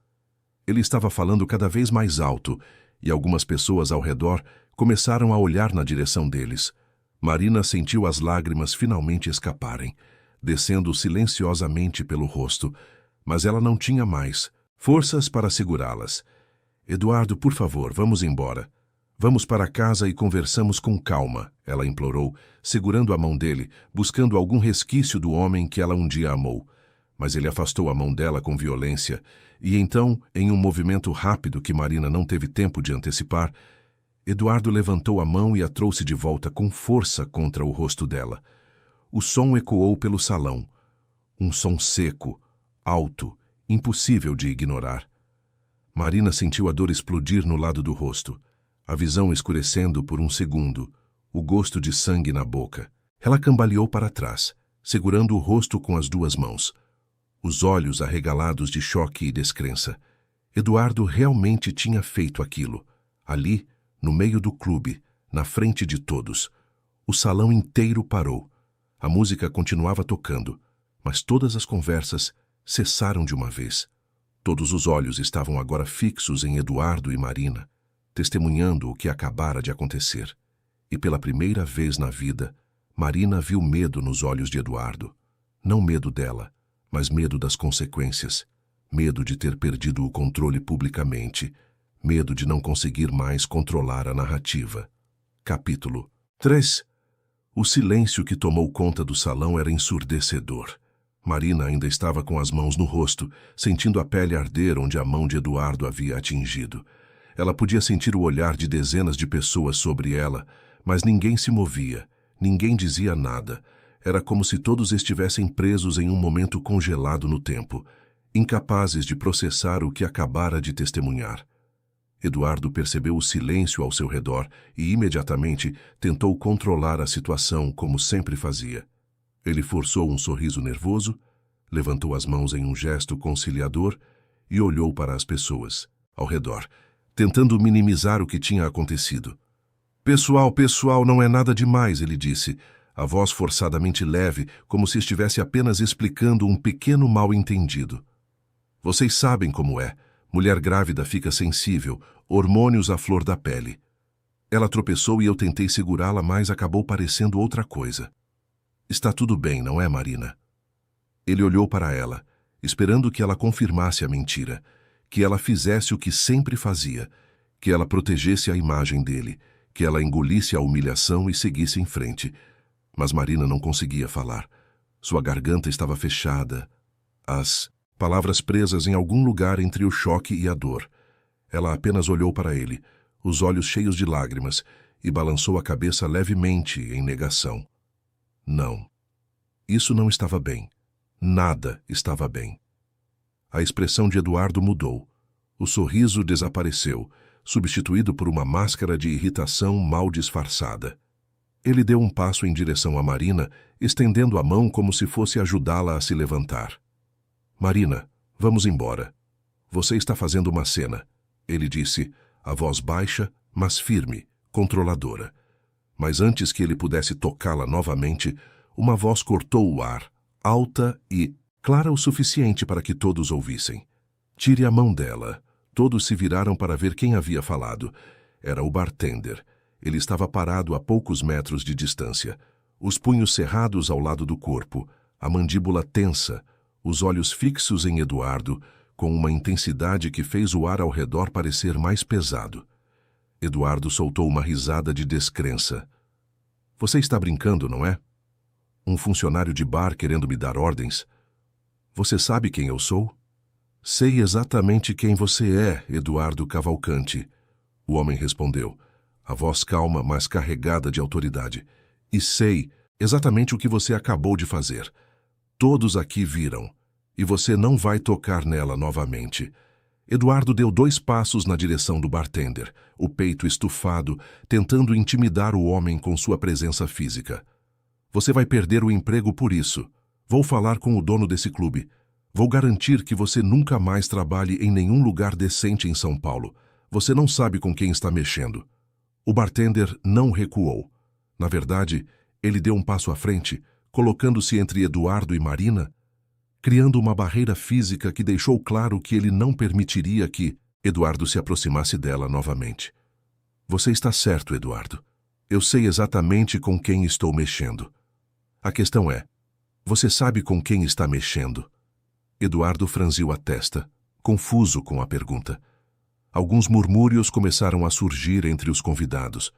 Ele estava falando cada vez mais alto, e algumas pessoas ao redor começaram a olhar na direção deles. Marina sentiu as lágrimas finalmente escaparem, descendo silenciosamente pelo rosto, mas ela não tinha mais forças para segurá-las. Eduardo, por favor, vamos embora. Vamos para casa e conversamos com calma, ela implorou, segurando a mão dele, buscando algum resquício do homem que ela um dia amou. Mas ele afastou a mão dela com violência, e então, em um movimento rápido que Marina não teve tempo de antecipar, Eduardo levantou a mão e a trouxe de volta com força contra o rosto dela. O som ecoou pelo salão. Um som seco, alto, impossível de ignorar. Marina sentiu a dor explodir no lado do rosto, a visão escurecendo por um segundo, o gosto de sangue na boca. Ela cambaleou para trás, segurando o rosto com as duas mãos, os olhos arregalados de choque e descrença. Eduardo realmente tinha feito aquilo, ali, no meio do clube, na frente de todos. O salão inteiro parou. A música continuava tocando, mas todas as conversas cessaram de uma vez. Todos os olhos estavam agora fixos em Eduardo e Marina, testemunhando o que acabara de acontecer. E pela primeira vez na vida, Marina viu medo nos olhos de Eduardo. Não medo dela, mas medo das consequências. Medo de ter perdido o controle publicamente. Medo de não conseguir mais controlar a narrativa. Capítulo 3. O silêncio que tomou conta do salão era ensurdecedor. Marina ainda estava com as mãos no rosto, sentindo a pele arder onde a mão de Eduardo havia atingido. Ela podia sentir o olhar de dezenas de pessoas sobre ela, mas ninguém se movia, ninguém dizia nada. Era como se todos estivessem presos em um momento congelado no tempo, incapazes de processar o que acabara de testemunhar. Eduardo percebeu o silêncio ao seu redor e imediatamente tentou controlar a situação como sempre fazia. Ele forçou um sorriso nervoso, levantou as mãos em um gesto conciliador e olhou para as pessoas ao redor, tentando minimizar o que tinha acontecido. Pessoal, não é nada demais, ele disse, a voz forçadamente leve, como se estivesse apenas explicando um pequeno mal-entendido. Vocês sabem como é. Mulher grávida fica sensível, hormônios à flor da pele. Ela tropeçou e eu tentei segurá-la, mas acabou parecendo outra coisa. Está tudo bem, não é, Marina? Ele olhou para ela, esperando que ela confirmasse a mentira, que ela fizesse o que sempre fazia, que ela protegesse a imagem dele, que ela engolisse a humilhação e seguisse em frente. Mas Marina não conseguia falar. Sua garganta estava fechada, as palavras presas em algum lugar entre o choque e a dor. Ela apenas olhou para ele, os olhos cheios de lágrimas, e balançou a cabeça levemente em negação. Não. Isso não estava bem. Nada estava bem. A expressão de Eduardo mudou. O sorriso desapareceu, substituído por uma máscara de irritação mal disfarçada. Ele deu um passo em direção a Marina, estendendo a mão como se fosse ajudá-la a se levantar. Marina, vamos embora. Você está fazendo uma cena, ele disse, a voz baixa, mas firme, controladora. Mas antes que ele pudesse tocá-la novamente, uma voz cortou o ar, alta e clara o suficiente para que todos ouvissem. Tire a mão dela. Todos se viraram para ver quem havia falado. Era o bartender. Ele estava parado a poucos metros de distância, os punhos cerrados ao lado do corpo, a mandíbula tensa, os olhos fixos em Eduardo, com uma intensidade que fez o ar ao redor parecer mais pesado. Eduardo soltou uma risada de descrença. Você está brincando, não é? Um funcionário de bar querendo me dar ordens? Você sabe quem eu sou? Sei exatamente quem você é, Eduardo Cavalcante. O homem respondeu, a voz calma, mas carregada de autoridade. E sei exatamente o que você acabou de fazer. Todos aqui viram. E você não vai tocar nela novamente. Eduardo deu 2 passos na direção do bartender, o peito estufado, tentando intimidar o homem com sua presença física. Você vai perder o emprego por isso. Vou falar com o dono desse clube. Vou garantir que você nunca mais trabalhe em nenhum lugar decente em São Paulo. Você não sabe com quem está mexendo. O bartender não recuou. Na verdade, ele deu um passo à frente, colocando-se entre Eduardo e Marina, criando uma barreira física que deixou claro que ele não permitiria que Eduardo se aproximasse dela novamente. Você está certo, Eduardo. Eu sei exatamente com quem estou mexendo. A questão é, você sabe com quem está mexendo? Eduardo franziu a testa, confuso com a pergunta. Alguns murmúrios começaram a surgir entre os convidados,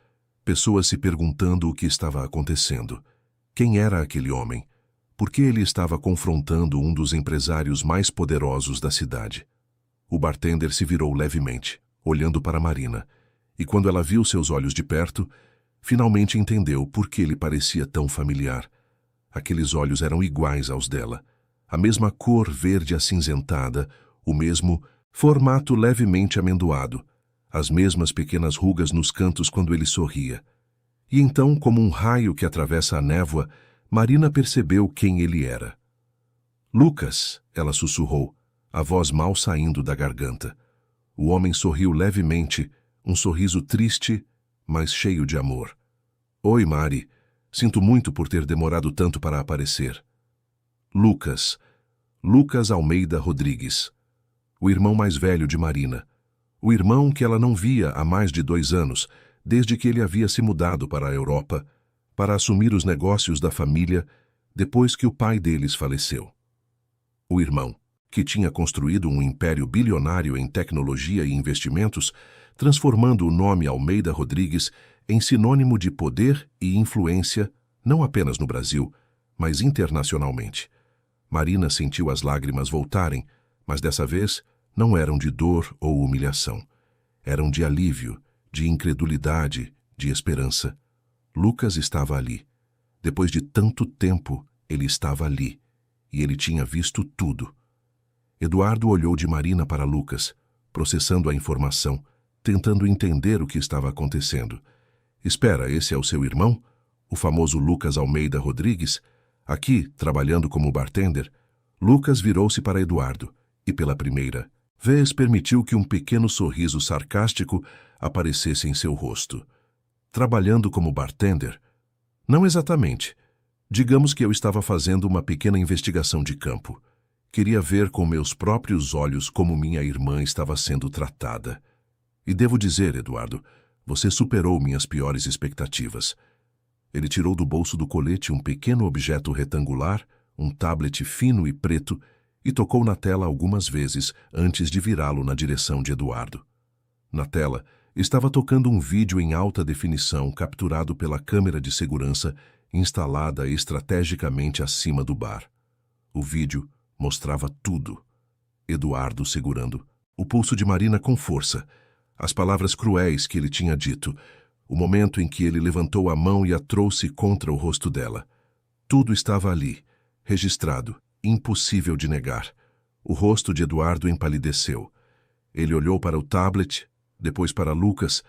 pessoas se perguntando o que estava acontecendo. Quem era aquele homem? Por que ele estava confrontando um dos empresários mais poderosos da cidade? O bartender se virou levemente, olhando para Marina, e quando ela viu seus olhos de perto, finalmente entendeu por que ele parecia tão familiar. Aqueles olhos eram iguais aos dela, a mesma cor verde acinzentada, o mesmo formato levemente amendoado, as mesmas pequenas rugas nos cantos quando ele sorria. E então, como um raio que atravessa a névoa, Marina percebeu quem ele era. Lucas, ela sussurrou, a voz mal saindo da garganta. O homem sorriu levemente, um sorriso triste, mas cheio de amor. Oi, Mari. Sinto muito por ter demorado tanto para aparecer. Lucas. Lucas Almeida Rodrigues. O irmão mais velho de Marina. O irmão que ela não via há mais de 2 anos, desde que ele havia se mudado para a Europa, para assumir os negócios da família depois que o pai deles faleceu. O irmão, que tinha construído um império bilionário em tecnologia e investimentos, transformando o nome Almeida Rodrigues em sinônimo de poder e influência, não apenas no Brasil, mas internacionalmente. Marina sentiu as lágrimas voltarem, mas dessa vez não eram de dor ou humilhação. Eram de alívio, de incredulidade, de esperança. Lucas estava ali. Depois de tanto tempo, ele estava ali, e ele tinha visto tudo. Eduardo olhou de Marina para Lucas, processando a informação, tentando entender o que estava acontecendo. Espera, esse é o seu irmão? O famoso Lucas Almeida Rodrigues? Aqui, trabalhando como bartender? Lucas virou-se para Eduardo e, pela primeira vez, permitiu que um pequeno sorriso sarcástico aparecesse em seu rosto. Trabalhando como bartender? Não exatamente. Digamos que eu estava fazendo uma pequena investigação de campo. Queria ver com meus próprios olhos como minha irmã estava sendo tratada. E devo dizer, Eduardo, você superou minhas piores expectativas. Ele tirou do bolso do colete um pequeno objeto retangular, um tablet fino e preto, e tocou na tela algumas vezes antes de virá-lo na direção de Eduardo. Na tela, estava tocando um vídeo em alta definição capturado pela câmera de segurança instalada estrategicamente acima do bar. O vídeo mostrava tudo. Eduardo segurando o pulso de Marina com força, as palavras cruéis que ele tinha dito, o momento em que ele levantou a mão e a trouxe contra o rosto dela. Tudo estava ali, registrado, impossível de negar. O rosto de Eduardo empalideceu. Ele olhou para o tablet, depois para Lucas,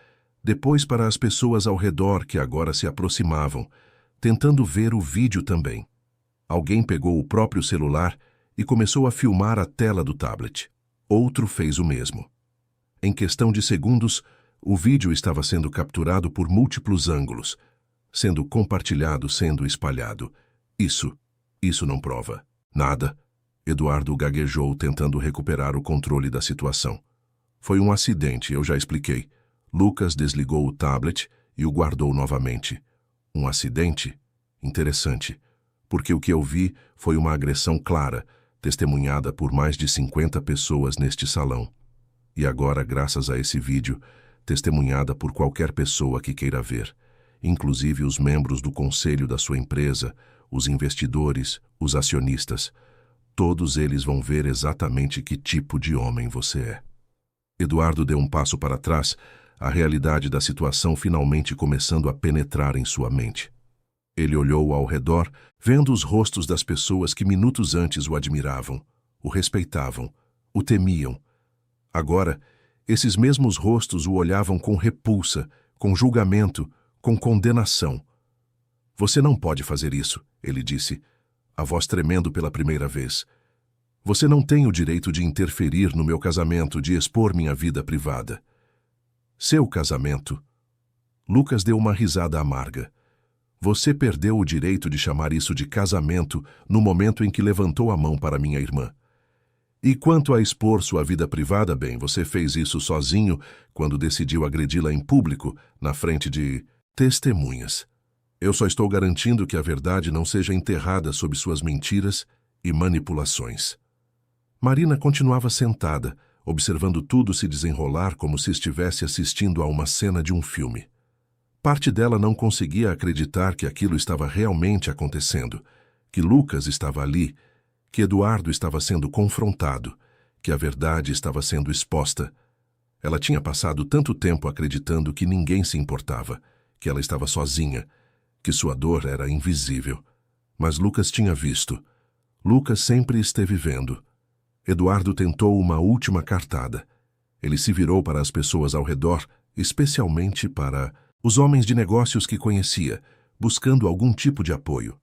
depois para as pessoas ao redor que agora se aproximavam, tentando ver o vídeo também. Alguém pegou o próprio celular e começou a filmar a tela do tablet. Outro fez o mesmo. Em questão de segundos, o vídeo estava sendo capturado por múltiplos ângulos, sendo compartilhado, sendo espalhado. Isso não prova nada. Eduardo gaguejou, tentando recuperar o controle da situação. Foi um acidente, eu já expliquei. Lucas desligou o tablet e o guardou novamente. Um acidente? Interessante, porque o que eu vi foi uma agressão clara, testemunhada por mais de 50 pessoas neste salão. E agora, graças a esse vídeo, testemunhada por qualquer pessoa que queira ver, inclusive os membros do conselho da sua empresa, os investidores, os acionistas, todos eles vão ver exatamente que tipo de homem você é. Eduardo deu um passo para trás, a realidade da situação finalmente começando a penetrar em sua mente. Ele olhou ao redor, vendo os rostos das pessoas que minutos antes o admiravam, o respeitavam, o temiam. Agora, esses mesmos rostos o olhavam com repulsa, com julgamento, com condenação. Você não pode fazer isso, ele disse, a voz tremendo pela primeira vez. Você não tem o direito de interferir no meu casamento, de expor minha vida privada. Seu casamento? Lucas deu uma risada amarga. Você perdeu o direito de chamar isso de casamento no momento em que levantou a mão para minha irmã. E quanto a expor sua vida privada, bem, você fez isso sozinho quando decidiu agredi-la em público, na frente de testemunhas. Eu só estou garantindo que a verdade não seja enterrada sob suas mentiras e manipulações. Marina continuava sentada, observando tudo se desenrolar como se estivesse assistindo a uma cena de um filme. Parte dela não conseguia acreditar que aquilo estava realmente acontecendo, que Lucas estava ali, que Eduardo estava sendo confrontado, que a verdade estava sendo exposta. Ela tinha passado tanto tempo acreditando que ninguém se importava, que ela estava sozinha, que sua dor era invisível. Mas Lucas tinha visto. Lucas sempre esteve vendo. Eduardo tentou uma última cartada. Ele se virou para as pessoas ao redor, especialmente para os homens de negócios que conhecia, buscando algum tipo de apoio.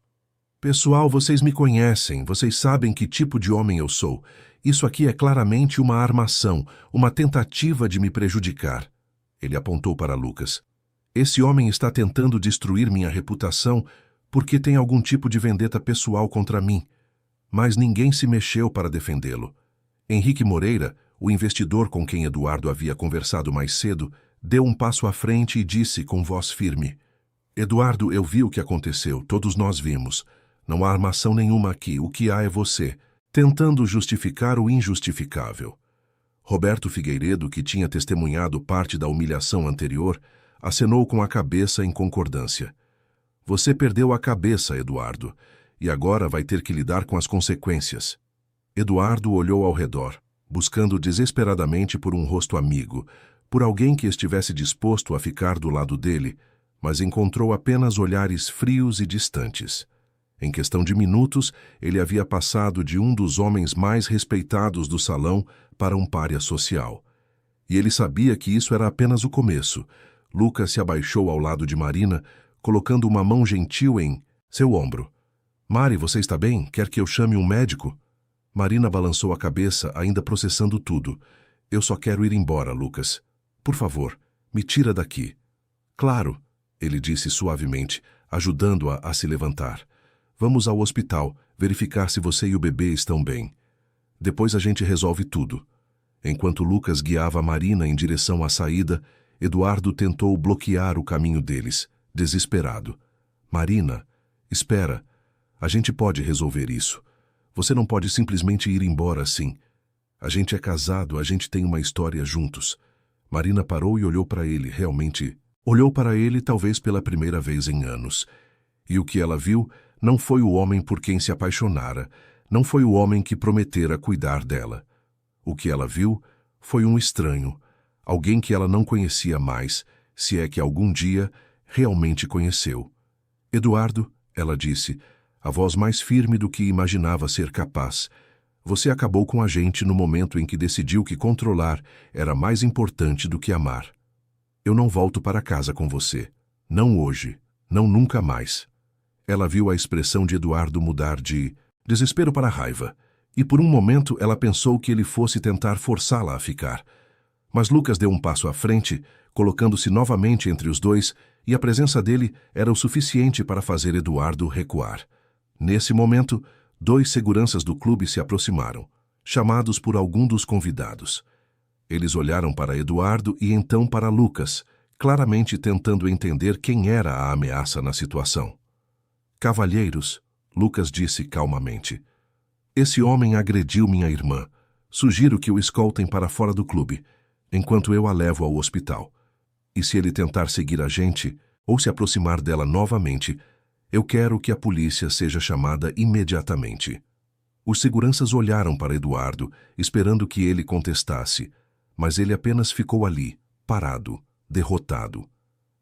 Pessoal, vocês me conhecem, vocês sabem que tipo de homem eu sou. Isso aqui é claramente uma armação, uma tentativa de me prejudicar. Ele apontou para Lucas. Esse homem está tentando destruir minha reputação porque tem algum tipo de vendetta pessoal contra mim. Mas ninguém se mexeu para defendê-lo. Henrique Moreira, o investidor com quem Eduardo havia conversado mais cedo, deu um passo à frente e disse com voz firme: Eduardo, eu vi o que aconteceu, todos nós vimos. Não há armação nenhuma aqui, o que há é você, tentando justificar o injustificável. Roberto Figueiredo, que tinha testemunhado parte da humilhação anterior, acenou com a cabeça em concordância. Você perdeu a cabeça, Eduardo, e agora vai ter que lidar com as consequências. Eduardo olhou ao redor, buscando desesperadamente por um rosto amigo, por alguém que estivesse disposto a ficar do lado dele, mas encontrou apenas olhares frios e distantes. Em questão de minutos, ele havia passado de um dos homens mais respeitados do salão para um pária social. E ele sabia que isso era apenas o começo. Lucas se abaixou ao lado de Marina, colocando uma mão gentil em seu ombro. Mari, você está bem? Quer que eu chame um médico? Marina balançou a cabeça, ainda processando tudo. Eu só quero ir embora, Lucas. Por favor, me tira daqui. Claro, ele disse suavemente, ajudando-a a se levantar. Vamos ao hospital, verificar se você e o bebê estão bem. Depois a gente resolve tudo. Enquanto Lucas guiava Marina em direção à saída, Eduardo tentou bloquear o caminho deles, desesperado. Marina, espera. A gente pode resolver isso. Você não pode simplesmente ir embora assim. A gente é casado, a gente tem uma história juntos. Marina parou e olhou para ele, realmente. Olhou para ele talvez pela primeira vez em anos. E o que ela viu não foi o homem por quem se apaixonara, não foi o homem que prometera cuidar dela. O que ela viu foi um estranho, alguém que ela não conhecia mais, se é que algum dia realmente conheceu. Eduardo, ela disse, a voz mais firme do que imaginava ser capaz, você acabou com a gente no momento em que decidiu que controlar era mais importante do que amar. Eu não volto para casa com você. Não hoje, não nunca mais. Ela viu a expressão de Eduardo mudar de desespero para raiva, e por um momento ela pensou que ele fosse tentar forçá-la a ficar. Mas Lucas deu um passo à frente, colocando-se novamente entre os dois, e a presença dele era o suficiente para fazer Eduardo recuar. Nesse momento, 2 seguranças do clube se aproximaram, chamados por algum dos convidados. Eles olharam para Eduardo e então para Lucas, claramente tentando entender quem era a ameaça na situação. Cavalheiros, Lucas disse calmamente. Esse homem agrediu minha irmã. Sugiro que o escoltem para fora do clube, enquanto eu a levo ao hospital. E se ele tentar seguir a gente, ou se aproximar dela novamente, eu quero que a polícia seja chamada imediatamente. Os seguranças olharam para Eduardo, esperando que ele contestasse, mas ele apenas ficou ali, parado, derrotado.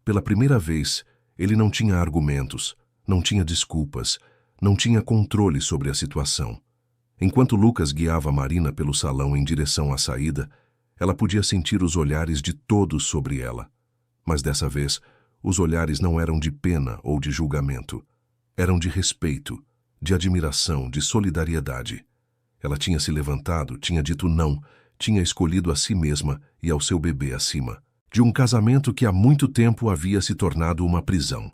Pela primeira vez, ele não tinha argumentos, não tinha desculpas, não tinha controle sobre a situação. Enquanto Lucas guiava Marina pelo salão em direção à saída, ela podia sentir os olhares de todos sobre ela. Mas dessa vez, os olhares não eram de pena ou de julgamento. Eram de respeito, de admiração, de solidariedade. Ela tinha se levantado, tinha dito não, tinha escolhido a si mesma e ao seu bebê acima, de um casamento que há muito tempo havia se tornado uma prisão.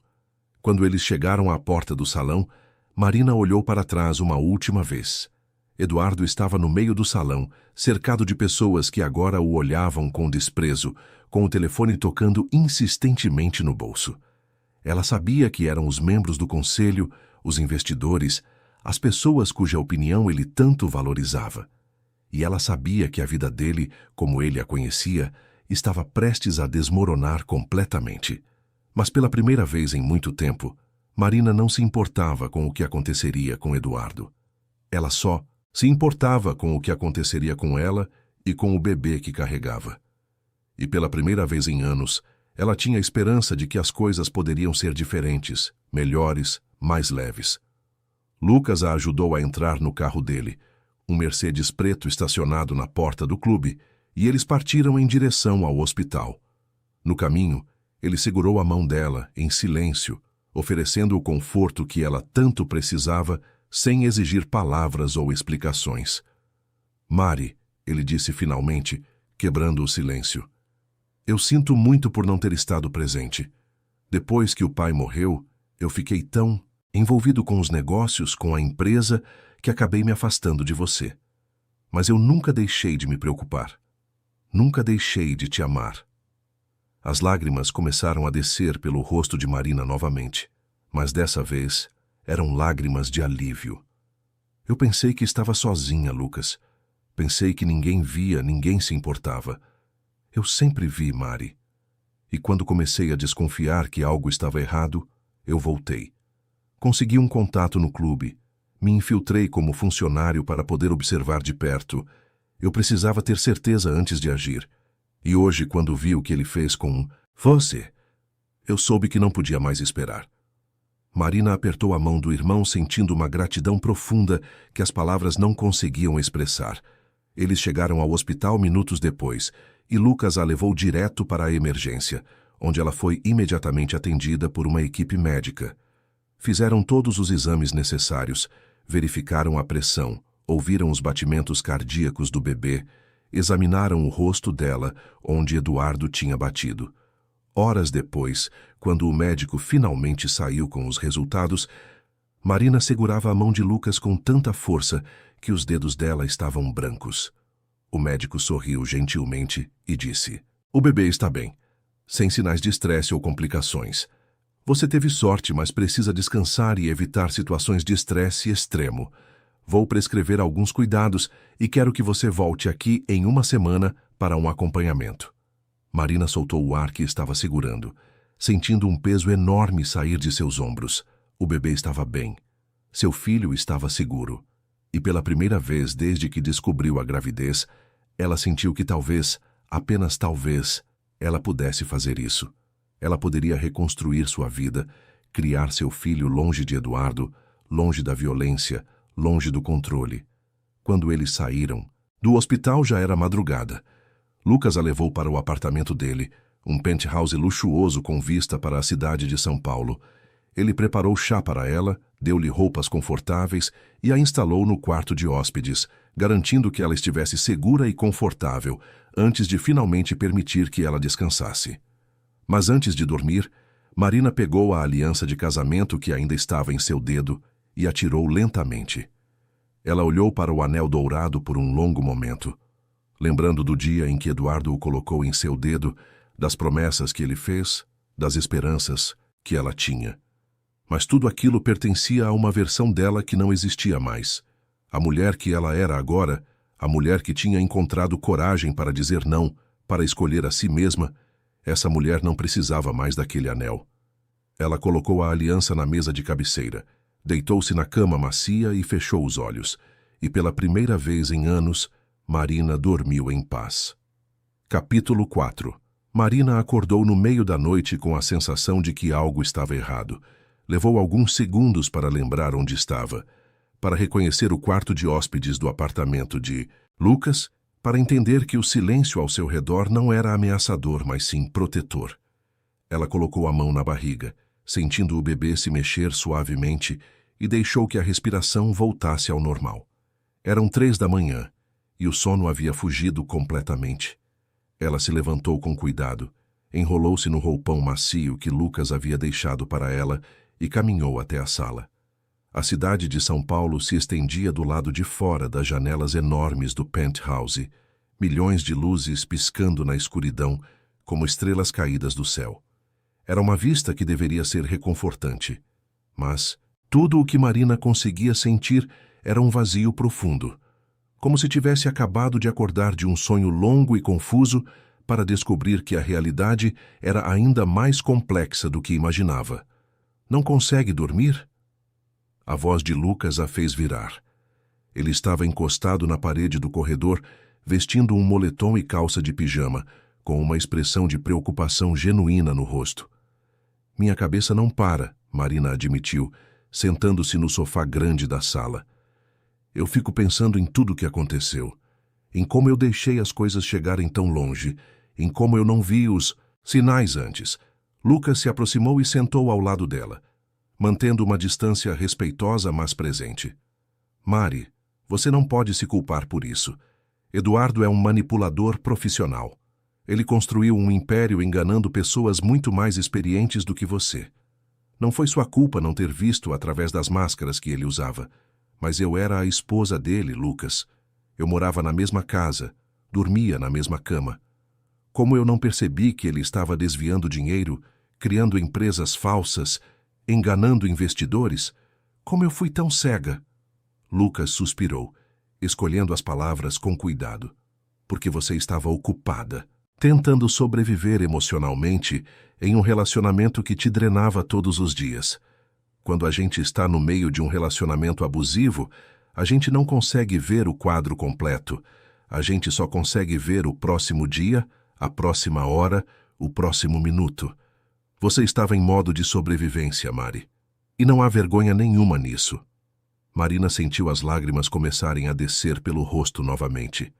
Quando eles chegaram à porta do salão, Marina olhou para trás uma última vez. Eduardo estava no meio do salão, cercado de pessoas que agora o olhavam com desprezo, com o telefone tocando insistentemente no bolso. Ela sabia que eram os membros do conselho, os investidores, as pessoas cuja opinião ele tanto valorizava. E ela sabia que a vida dele, como ele a conhecia, estava prestes a desmoronar completamente. Mas pela primeira vez em muito tempo, Marina não se importava com o que aconteceria com Eduardo. Ela só se importava com o que aconteceria com ela e com o bebê que carregava. E pela primeira vez em anos, ela tinha esperança de que as coisas poderiam ser diferentes, melhores, mais leves. Lucas a ajudou a entrar no carro dele, um Mercedes preto estacionado na porta do clube, e eles partiram em direção ao hospital. No caminho, ele segurou a mão dela, em silêncio, oferecendo o conforto que ela tanto precisava, sem exigir palavras ou explicações. Mari, ele disse finalmente, quebrando o silêncio. Eu sinto muito por não ter estado presente. Depois que o pai morreu, eu fiquei tão envolvido com os negócios, com a empresa, que acabei me afastando de você. Mas eu nunca deixei de me preocupar. Nunca deixei de te amar. As lágrimas começaram a descer pelo rosto de Marina novamente, mas dessa vez eram lágrimas de alívio. Eu pensei que estava sozinha, Lucas. Pensei que ninguém via, ninguém se importava. Eu sempre vi, Mari. E quando comecei a desconfiar que algo estava errado, eu voltei. Consegui um contato no clube. Me infiltrei como funcionário para poder observar de perto. Eu precisava ter certeza antes de agir. E hoje, quando vi o que ele fez com você, eu soube que não podia mais esperar. Marina apertou a mão do irmão, sentindo uma gratidão profunda que as palavras não conseguiam expressar. Eles chegaram ao hospital minutos depois, e Lucas a levou direto para a emergência, onde ela foi imediatamente atendida por uma equipe médica. Fizeram todos os exames necessários, verificaram a pressão, ouviram os batimentos cardíacos do bebê, examinaram o rosto dela, onde Eduardo tinha batido. Horas depois, quando o médico finalmente saiu com os resultados, Marina segurava a mão de Lucas com tanta força que os dedos dela estavam brancos. O médico sorriu gentilmente e disse: "O bebê está bem, sem sinais de estresse ou complicações. Você teve sorte, mas precisa descansar e evitar situações de estresse extremo. Vou prescrever alguns cuidados e quero que você volte aqui em uma semana para um acompanhamento." Marina soltou o ar que estava segurando, sentindo um peso enorme sair de seus ombros. O bebê estava bem. Seu filho estava seguro. E pela primeira vez desde que descobriu a gravidez, ela sentiu que talvez, apenas talvez, ela pudesse fazer isso. Ela poderia reconstruir sua vida, criar seu filho longe de Eduardo, longe da violência, longe do controle. Quando eles saíram, do hospital já era madrugada. Lucas a levou para o apartamento dele, um penthouse luxuoso com vista para a cidade de São Paulo. Ele preparou chá para ela, deu-lhe roupas confortáveis e a instalou no quarto de hóspedes, garantindo que ela estivesse segura e confortável, antes de finalmente permitir que ela descansasse. Mas antes de dormir, Marina pegou a aliança de casamento que ainda estava em seu dedo e a tirou lentamente. Ela olhou para o anel dourado por um longo momento, lembrando do dia em que Eduardo o colocou em seu dedo, das promessas que ele fez, das esperanças que ela tinha. Mas tudo aquilo pertencia a uma versão dela que não existia mais. A mulher que ela era agora, a mulher que tinha encontrado coragem para dizer não, para escolher a si mesma, essa mulher não precisava mais daquele anel. Ela colocou a aliança na mesa de cabeceira, deitou-se na cama macia e fechou os olhos. E pela primeira vez em anos, Marina dormiu em paz. Capítulo 4. Marina acordou no meio da noite com a sensação de que algo estava errado. Levou alguns segundos para lembrar onde estava, para reconhecer o quarto de hóspedes do apartamento de Lucas, para entender que o silêncio ao seu redor não era ameaçador, mas sim protetor. Ela colocou a mão na barriga, sentindo o bebê se mexer suavemente, e deixou que a respiração voltasse ao normal. Eram 3 da manhã, e o sono havia fugido completamente. Ela se levantou com cuidado, enrolou-se no roupão macio que Lucas havia deixado para ela e caminhou até a sala. A cidade de São Paulo se estendia do lado de fora das janelas enormes do penthouse, milhões de luzes piscando na escuridão como estrelas caídas do céu. Era uma vista que deveria ser reconfortante, mas tudo o que Marina conseguia sentir era um vazio profundo, como se tivesse acabado de acordar de um sonho longo e confuso para descobrir que a realidade era ainda mais complexa do que imaginava. "Não consegue dormir?" A voz de Lucas a fez virar. Ele estava encostado na parede do corredor, vestindo um moletom e calça de pijama, com uma expressão de preocupação genuína no rosto. "Minha cabeça não para", Marina admitiu, sentando-se no sofá grande da sala. "Eu fico pensando em tudo o que aconteceu, em como eu deixei as coisas chegarem tão longe, em como eu não vi os sinais antes." Lucas se aproximou e sentou ao lado dela, mantendo uma distância respeitosa, mas presente. "Mari, você não pode se culpar por isso. Eduardo é um manipulador profissional. Ele construiu um império enganando pessoas muito mais experientes do que você. Não foi sua culpa não ter visto através das máscaras que ele usava. Mas eu era a esposa dele, Lucas. Eu morava na mesma casa, dormia na mesma cama. Como eu não percebi que ele estava desviando dinheiro, criando empresas falsas, enganando investidores? Como eu fui tão cega? Lucas suspirou, escolhendo as palavras com cuidado. Porque você estava ocupada, tentando sobreviver emocionalmente em um relacionamento que te drenava todos os dias. Quando a gente está no meio de um relacionamento abusivo, a gente não consegue ver o quadro completo. A gente só consegue ver o próximo dia, a próxima hora, o próximo minuto. Você estava em modo de sobrevivência, Mari. E não há vergonha nenhuma nisso. Marina sentiu as lágrimas começarem a descer pelo rosto novamente.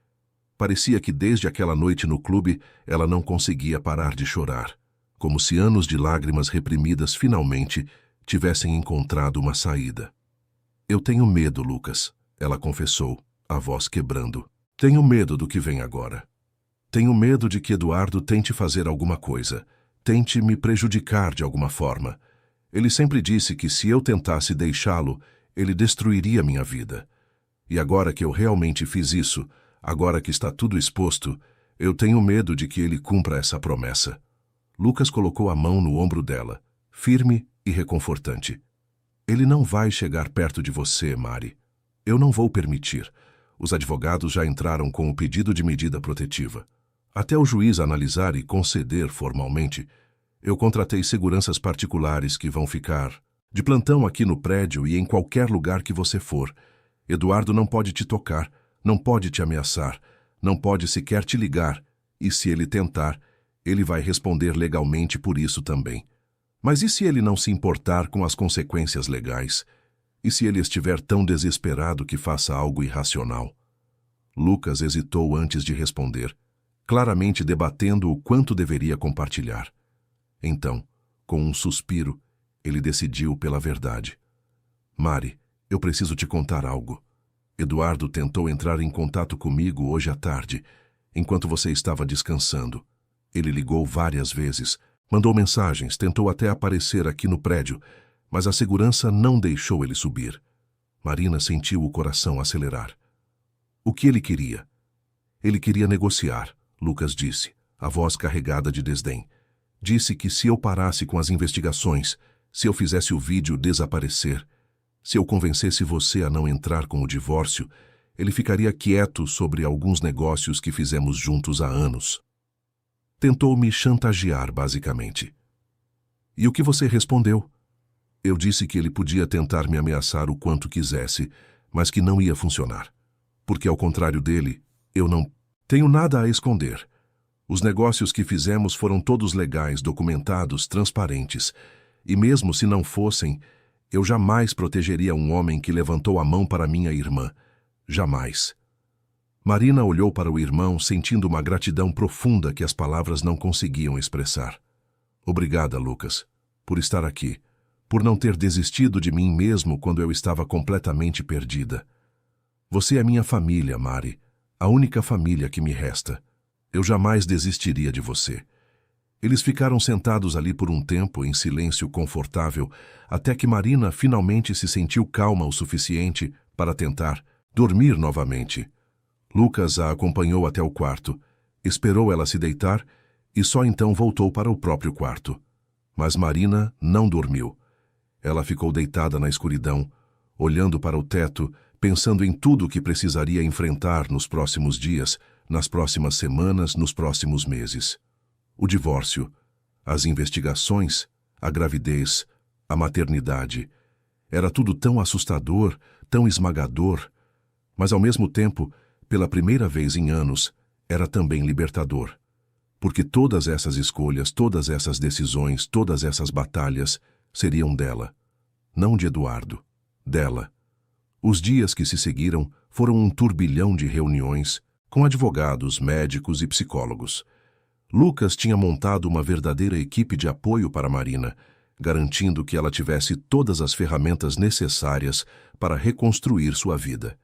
Parecia que desde aquela noite no clube ela não conseguia parar de chorar, como se anos de lágrimas reprimidas finalmente tivessem encontrado uma saída. Eu tenho medo, Lucas, ela confessou, a voz quebrando. Tenho medo do que vem agora. Tenho medo de que Eduardo tente fazer alguma coisa, tente me prejudicar de alguma forma. Ele sempre disse que se eu tentasse deixá-lo, ele destruiria minha vida. E agora que eu realmente fiz isso, agora que está tudo exposto, eu tenho medo de que ele cumpra essa promessa. Lucas colocou a mão no ombro dela, firme e reconfortante. Ele não vai chegar perto de você, Mari. Eu não vou permitir. Os advogados já entraram com o pedido de medida protetiva. Até o juiz analisar e conceder formalmente, eu contratei seguranças particulares que vão ficar de plantão aqui no prédio e em qualquer lugar que você for. Eduardo não pode te tocar, não pode te ameaçar, não pode sequer te ligar, e se ele tentar, ele vai responder legalmente por isso também. Mas e se ele não se importar com as consequências legais? E se ele estiver tão desesperado que faça algo irracional? Lucas hesitou antes de responder, claramente debatendo o quanto deveria compartilhar. Então, com um suspiro, ele decidiu pela verdade. Mari, eu preciso te contar algo. Eduardo tentou entrar em contato comigo hoje à tarde, enquanto você estava descansando. Ele ligou várias vezes, mandou mensagens, tentou até aparecer aqui no prédio, mas a segurança não deixou ele subir. Marina sentiu o coração acelerar. O que ele queria? Ele queria negociar, Lucas disse, a voz carregada de desdém. Disse que se eu parasse com as investigações, se eu fizesse o vídeo desaparecer, se eu convencesse você a não entrar com o divórcio, ele ficaria quieto sobre alguns negócios que fizemos juntos há anos. Tentou me chantagear, basicamente. E o que você respondeu? Eu disse que ele podia tentar me ameaçar o quanto quisesse, mas que não ia funcionar. Porque, ao contrário dele, eu não tenho nada a esconder. Os negócios que fizemos foram todos legais, documentados, transparentes. E mesmo se não fossem, eu jamais protegeria um homem que levantou a mão para minha irmã. Jamais. Marina olhou para o irmão, sentindo uma gratidão profunda que as palavras não conseguiam expressar. Obrigada, Lucas, por estar aqui, por não ter desistido de mim mesmo quando eu estava completamente perdida. Você é minha família, Mari, a única família que me resta. Eu jamais desistiria de você. Eles ficaram sentados ali por um tempo, em silêncio confortável, até que Marina finalmente se sentiu calma o suficiente para tentar dormir novamente. Lucas a acompanhou até o quarto, esperou ela se deitar e só então voltou para o próprio quarto. Mas Marina não dormiu. Ela ficou deitada na escuridão, olhando para o teto, pensando em tudo o que precisaria enfrentar nos próximos dias, nas próximas semanas, nos próximos meses. O divórcio, as investigações, a gravidez, a maternidade. Era tudo tão assustador, tão esmagador, mas ao mesmo tempo, pela primeira vez em anos, era também libertador. Porque todas essas escolhas, todas essas decisões, todas essas batalhas seriam dela, não de Eduardo, dela. Os dias que se seguiram foram um turbilhão de reuniões com advogados, médicos e psicólogos. Lucas tinha montado uma verdadeira equipe de apoio para Marina, garantindo que ela tivesse todas as ferramentas necessárias para reconstruir sua vida.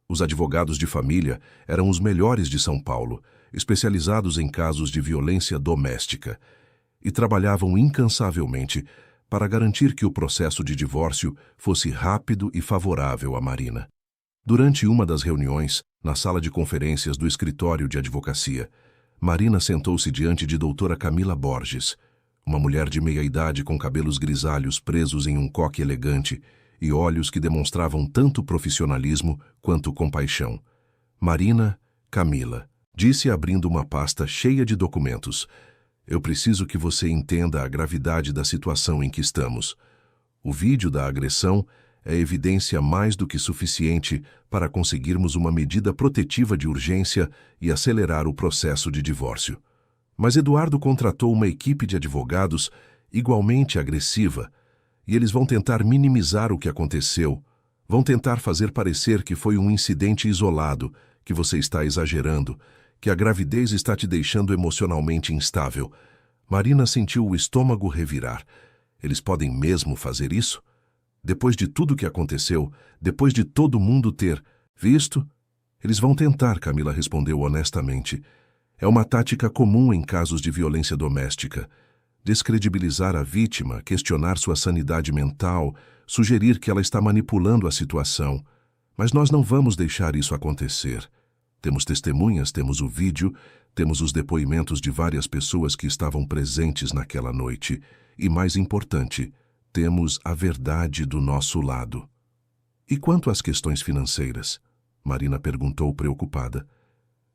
Os advogados de família eram os melhores de São Paulo, especializados em casos de violência doméstica, e trabalhavam incansavelmente para garantir que o processo de divórcio fosse rápido e favorável a Marina. Durante uma das reuniões, na sala de conferências do escritório de advocacia, Marina sentou-se diante de doutora Camila Borges, uma mulher de meia-idade com cabelos grisalhos presos em um coque elegante e olhos que demonstravam tanto profissionalismo quanto compaixão. Marina, Camila, disse abrindo uma pasta cheia de documentos. Eu preciso que você entenda a gravidade da situação em que estamos. O vídeo da agressão é evidência mais do que suficiente para conseguirmos uma medida protetiva de urgência e acelerar o processo de divórcio. Mas Eduardo contratou uma equipe de advogados igualmente agressiva, e eles vão tentar minimizar o que aconteceu, vão tentar fazer parecer que foi um incidente isolado, que você está exagerando, que a gravidez está te deixando emocionalmente instável. Marina sentiu o estômago revirar. Eles podem mesmo fazer isso? Depois de tudo que aconteceu, depois de todo mundo ter visto? Eles vão tentar, Camila respondeu honestamente. É uma tática comum em casos de violência doméstica. Descredibilizar a vítima, questionar sua sanidade mental, sugerir que ela está manipulando a situação. Mas nós não vamos deixar isso acontecer. Temos testemunhas, temos o vídeo, temos os depoimentos de várias pessoas que estavam presentes naquela noite. E, mais importante, temos a verdade do nosso lado. E quanto às questões financeiras? Marina perguntou preocupada.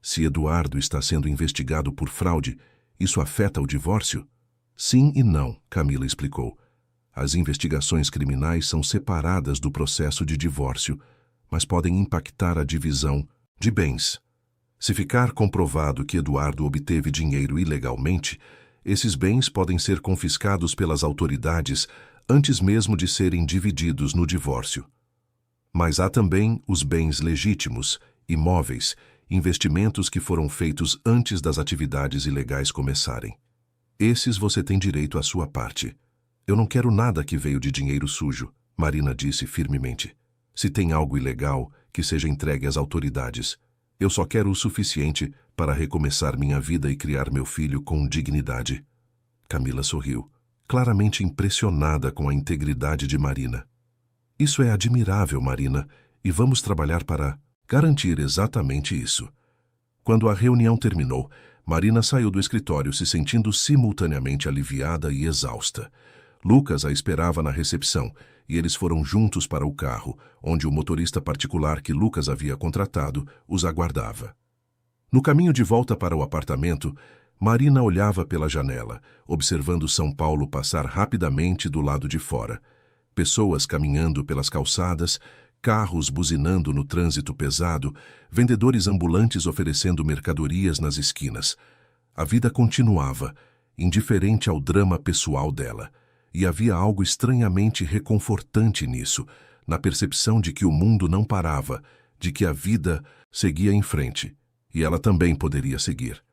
Se Eduardo está sendo investigado por fraude, isso afeta o divórcio? Sim e não, Camila explicou. As investigações criminais são separadas do processo de divórcio, mas podem impactar a divisão de bens. Se ficar comprovado que Eduardo obteve dinheiro ilegalmente, esses bens podem ser confiscados pelas autoridades antes mesmo de serem divididos no divórcio. Mas há também os bens legítimos, imóveis, investimentos que foram feitos antes das atividades ilegais começarem. Esses você tem direito à sua parte. Eu não quero nada que veio de dinheiro sujo, Marina disse firmemente. Se tem algo ilegal, que seja entregue às autoridades. Eu só quero o suficiente para recomeçar minha vida e criar meu filho com dignidade. Camila sorriu, claramente impressionada com a integridade de Marina. Isso é admirável, Marina, e vamos trabalhar para garantir exatamente isso. Quando a reunião terminou, Marina saiu do escritório se sentindo simultaneamente aliviada e exausta. Lucas a esperava na recepção e eles foram juntos para o carro, onde o motorista particular que Lucas havia contratado os aguardava. No caminho de volta para o apartamento, Marina olhava pela janela, observando São Paulo passar rapidamente do lado de fora. Pessoas caminhando pelas calçadas, carros buzinando no trânsito pesado, vendedores ambulantes oferecendo mercadorias nas esquinas. A vida continuava, indiferente ao drama pessoal dela. E havia algo estranhamente reconfortante nisso, na percepção de que o mundo não parava, de que a vida seguia em frente, e ela também poderia seguir.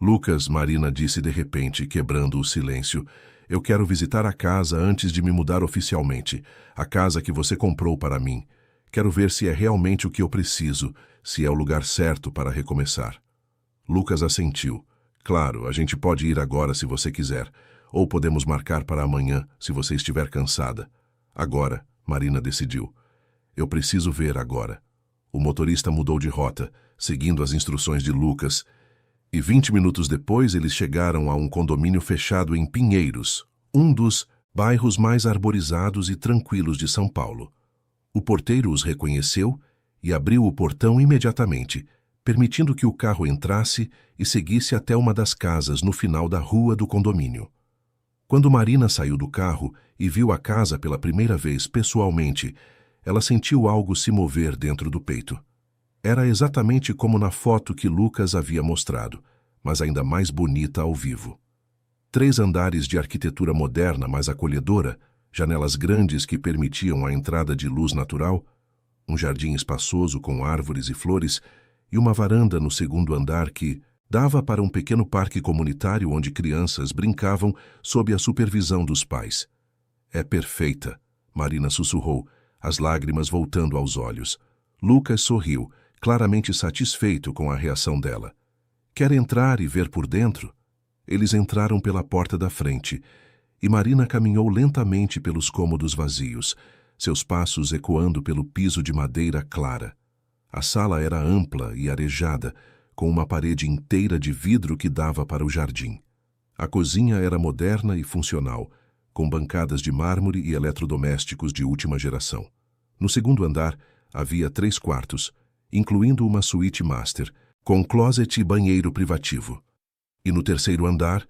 Lucas, Marina disse de repente, quebrando o silêncio, eu quero visitar a casa antes de me mudar oficialmente, a casa que você comprou para mim. Quero ver se é realmente o que eu preciso, se é o lugar certo para recomeçar. Lucas assentiu. Claro, a gente pode ir agora se você quiser. Ou podemos marcar para amanhã, se você estiver cansada. Agora, Marina decidiu. Eu preciso ver agora. O motorista mudou de rota, seguindo as instruções de Lucas, e 20 minutos depois eles chegaram a um condomínio fechado em Pinheiros, um dos bairros mais arborizados e tranquilos de São Paulo. O porteiro os reconheceu e abriu o portão imediatamente, permitindo que o carro entrasse e seguisse até uma das casas no final da rua do condomínio. Quando Marina saiu do carro e viu a casa pela primeira vez pessoalmente, ela sentiu algo se mover dentro do peito. Era exatamente como na foto que Lucas havia mostrado, mas ainda mais bonita ao vivo. 3 andares de arquitetura moderna, mas acolhedora, janelas grandes que permitiam a entrada de luz natural, um jardim espaçoso com árvores e flores e uma varanda no segundo andar que dava para um pequeno parque comunitário onde crianças brincavam sob a supervisão dos pais. É perfeita, Marina sussurrou, as lágrimas voltando aos olhos. Lucas sorriu, claramente satisfeito com a reação dela. Quer entrar e ver por dentro? Eles entraram pela porta da frente, e Marina caminhou lentamente pelos cômodos vazios, seus passos ecoando pelo piso de madeira clara. A sala era ampla e arejada, com uma parede inteira de vidro que dava para o jardim. A cozinha era moderna e funcional, com bancadas de mármore e eletrodomésticos de última geração. No segundo andar, havia 3 quartos, incluindo uma suíte master, com closet e banheiro privativo. E no terceiro andar,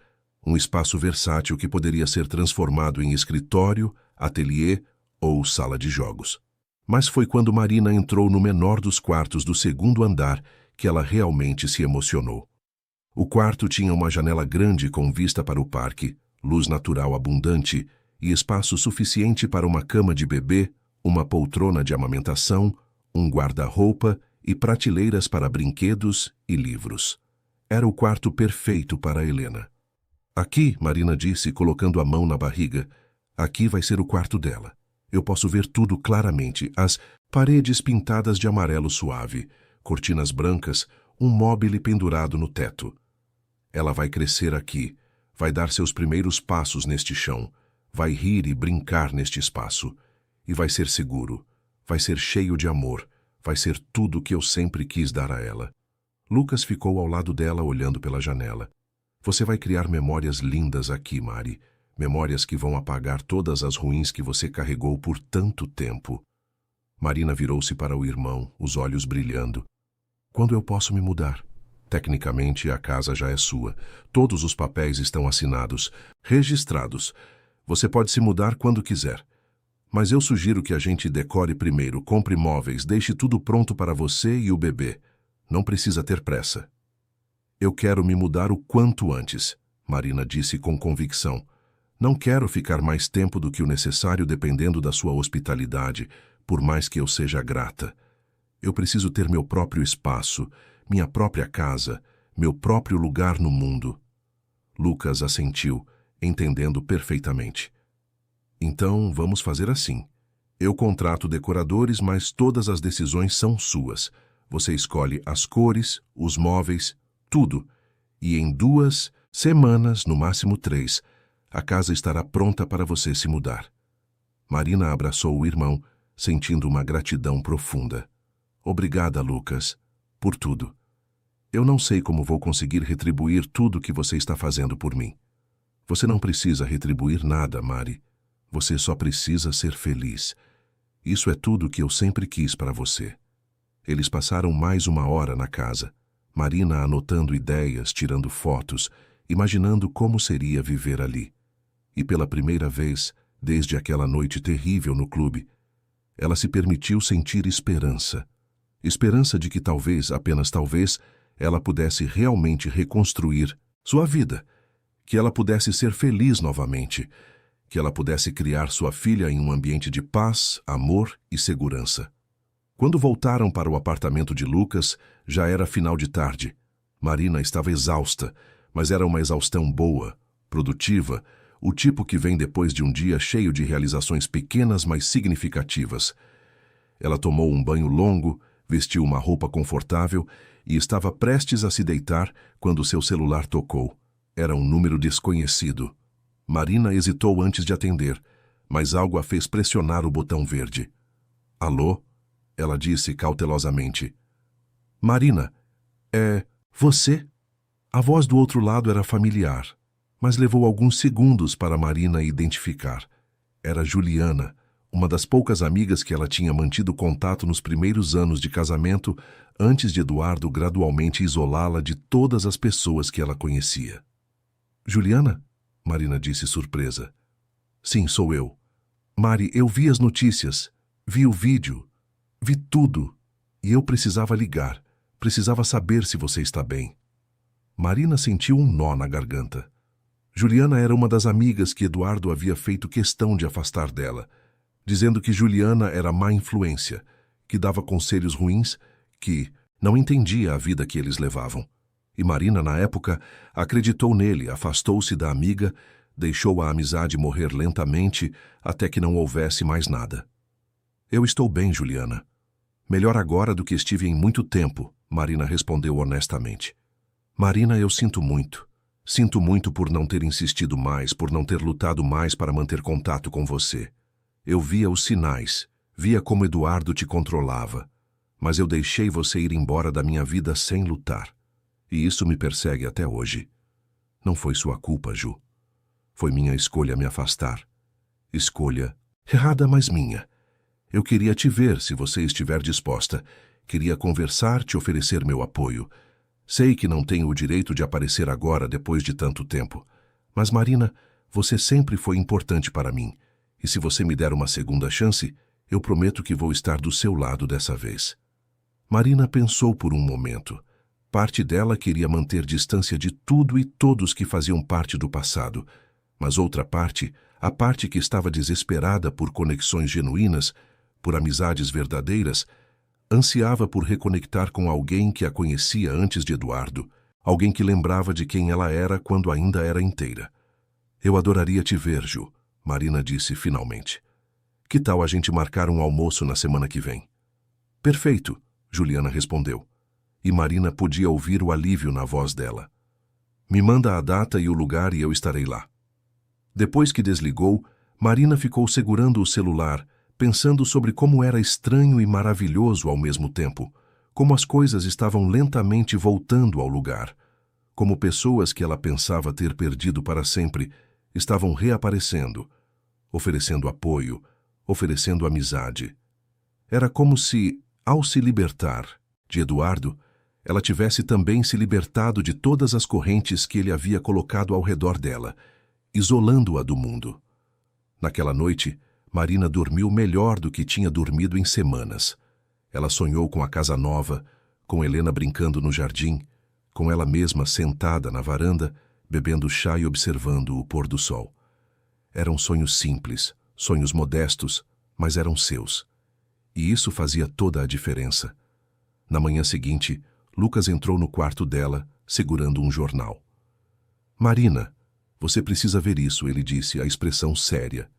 um espaço versátil que poderia ser transformado em escritório, ateliê ou sala de jogos. Mas foi quando Marina entrou no menor dos quartos do segundo andar que ela realmente se emocionou. O quarto tinha uma janela grande com vista para o parque, luz natural abundante e espaço suficiente para uma cama de bebê, uma poltrona de amamentação, um guarda-roupa e prateleiras para brinquedos e livros. Era o quarto perfeito para Helena. Aqui, Marina disse, colocando a mão na barriga, aqui vai ser o quarto dela. Eu posso ver tudo claramente, as paredes pintadas de amarelo suave, cortinas brancas, um móbile pendurado no teto. Ela vai crescer aqui, vai dar seus primeiros passos neste chão, vai rir e brincar neste espaço, e vai ser seguro, vai ser cheio de amor, vai ser tudo o que eu sempre quis dar a ela. Lucas ficou ao lado dela olhando pela janela. Você vai criar memórias lindas aqui, Mari, memórias que vão apagar todas as ruins que você carregou por tanto tempo. Marina virou-se para o irmão, os olhos brilhando. Quando eu posso me mudar? Tecnicamente, a casa já é sua. Todos os papéis estão assinados, registrados. Você pode se mudar quando quiser. Mas eu sugiro que a gente decore primeiro, compre móveis, deixe tudo pronto para você e o bebê. Não precisa ter pressa. Eu quero me mudar o quanto antes, Marina disse com convicção. Não quero ficar mais tempo do que o necessário dependendo da sua hospitalidade, por mais que eu seja grata. Eu preciso ter meu próprio espaço, minha própria casa, meu próprio lugar no mundo. Lucas assentiu, entendendo perfeitamente. Então, vamos fazer assim. Eu contrato decoradores, mas todas as decisões são suas. Você escolhe as cores, os móveis, tudo. E em 2 semanas, no máximo 3, a casa estará pronta para você se mudar. Marina abraçou o irmão, sentindo uma gratidão profunda. Obrigada, Lucas, por tudo. Eu não sei como vou conseguir retribuir tudo que você está fazendo por mim. Você não precisa retribuir nada, Mari. Você só precisa ser feliz. Isso é tudo que eu sempre quis para você. Eles passaram mais 1 hora na casa. Marina anotando ideias, tirando fotos, imaginando como seria viver ali. E pela primeira vez, desde aquela noite terrível no clube, ela se permitiu sentir esperança. Esperança de que talvez, apenas talvez, ela pudesse realmente reconstruir sua vida, que ela pudesse ser feliz novamente, que ela pudesse criar sua filha em um ambiente de paz, amor e segurança. Quando voltaram para o apartamento de Lucas, já era final de tarde. Marina estava exausta, mas era uma exaustão boa, produtiva, o tipo que vem depois de um dia cheio de realizações pequenas, mas significativas. Ela tomou um banho longo, vestiu uma roupa confortável e estava prestes a se deitar quando seu celular tocou. Era um número desconhecido. Marina hesitou antes de atender, mas algo a fez pressionar o botão verde. Alô? Ela disse cautelosamente. Marina, é você? A voz do outro lado era familiar, mas levou alguns segundos para Marina identificar. Era Juliana, uma das poucas amigas que ela tinha mantido contato nos primeiros anos de casamento, antes de Eduardo gradualmente isolá-la de todas as pessoas que ela conhecia. Juliana? Marina disse surpresa. Sim, sou eu. Mari, eu vi as notícias, vi o vídeo, vi tudo, e eu precisava ligar, precisava saber se você está bem. Marina sentiu um nó na garganta. Juliana era uma das amigas que Eduardo havia feito questão de afastar dela, dizendo que Juliana era má influência, que dava conselhos ruins, que não entendia a vida que eles levavam. E Marina, na época, acreditou nele, afastou-se da amiga, deixou a amizade morrer lentamente até que não houvesse mais nada. Eu estou bem, Juliana. Melhor agora do que estive em muito tempo, Marina respondeu honestamente. Marina, eu sinto muito. Sinto muito por não ter insistido mais, por não ter lutado mais para manter contato com você. Eu via os sinais, via como Eduardo te controlava, mas eu deixei você ir embora da minha vida sem lutar. E isso me persegue até hoje. Não foi sua culpa, Ju. Foi minha escolha me afastar. Escolha errada, mas minha. Eu queria te ver se você estiver disposta. Queria conversar, te oferecer meu apoio. Sei que não tenho o direito de aparecer agora depois de tanto tempo. Mas, Marina, você sempre foi importante para mim. E se você me der uma segunda chance, eu prometo que vou estar do seu lado dessa vez. Marina pensou por um momento. Parte dela queria manter distância de tudo e todos que faziam parte do passado. Mas outra parte, a parte que estava desesperada por conexões genuínas, por amizades verdadeiras, ansiava por reconectar com alguém que a conhecia antes de Eduardo, alguém que lembrava de quem ela era quando ainda era inteira. Eu adoraria te ver, Ju, Marina disse finalmente. Que tal a gente marcar um almoço na semana que vem? Perfeito, Juliana respondeu. E Marina podia ouvir o alívio na voz dela. Me manda a data e o lugar e eu estarei lá. Depois que desligou, Marina ficou segurando o celular, pensando sobre como era estranho e maravilhoso ao mesmo tempo, como as coisas estavam lentamente voltando ao lugar, como pessoas que ela pensava ter perdido para sempre estavam reaparecendo, oferecendo apoio, oferecendo amizade. Era como se, ao se libertar de Eduardo, ela tivesse também se libertado de todas as correntes que ele havia colocado ao redor dela, isolando-a do mundo. Naquela noite, Marina dormiu melhor do que tinha dormido em semanas. Ela sonhou com a casa nova, com Helena brincando no jardim, com ela mesma sentada na varanda, bebendo chá e observando o pôr do sol. Eram sonhos simples, sonhos modestos, mas eram seus. E isso fazia toda a diferença. Na manhã seguinte, Lucas entrou no quarto dela, segurando um jornal. Marina, você precisa ver isso, ele disse, a expressão séria.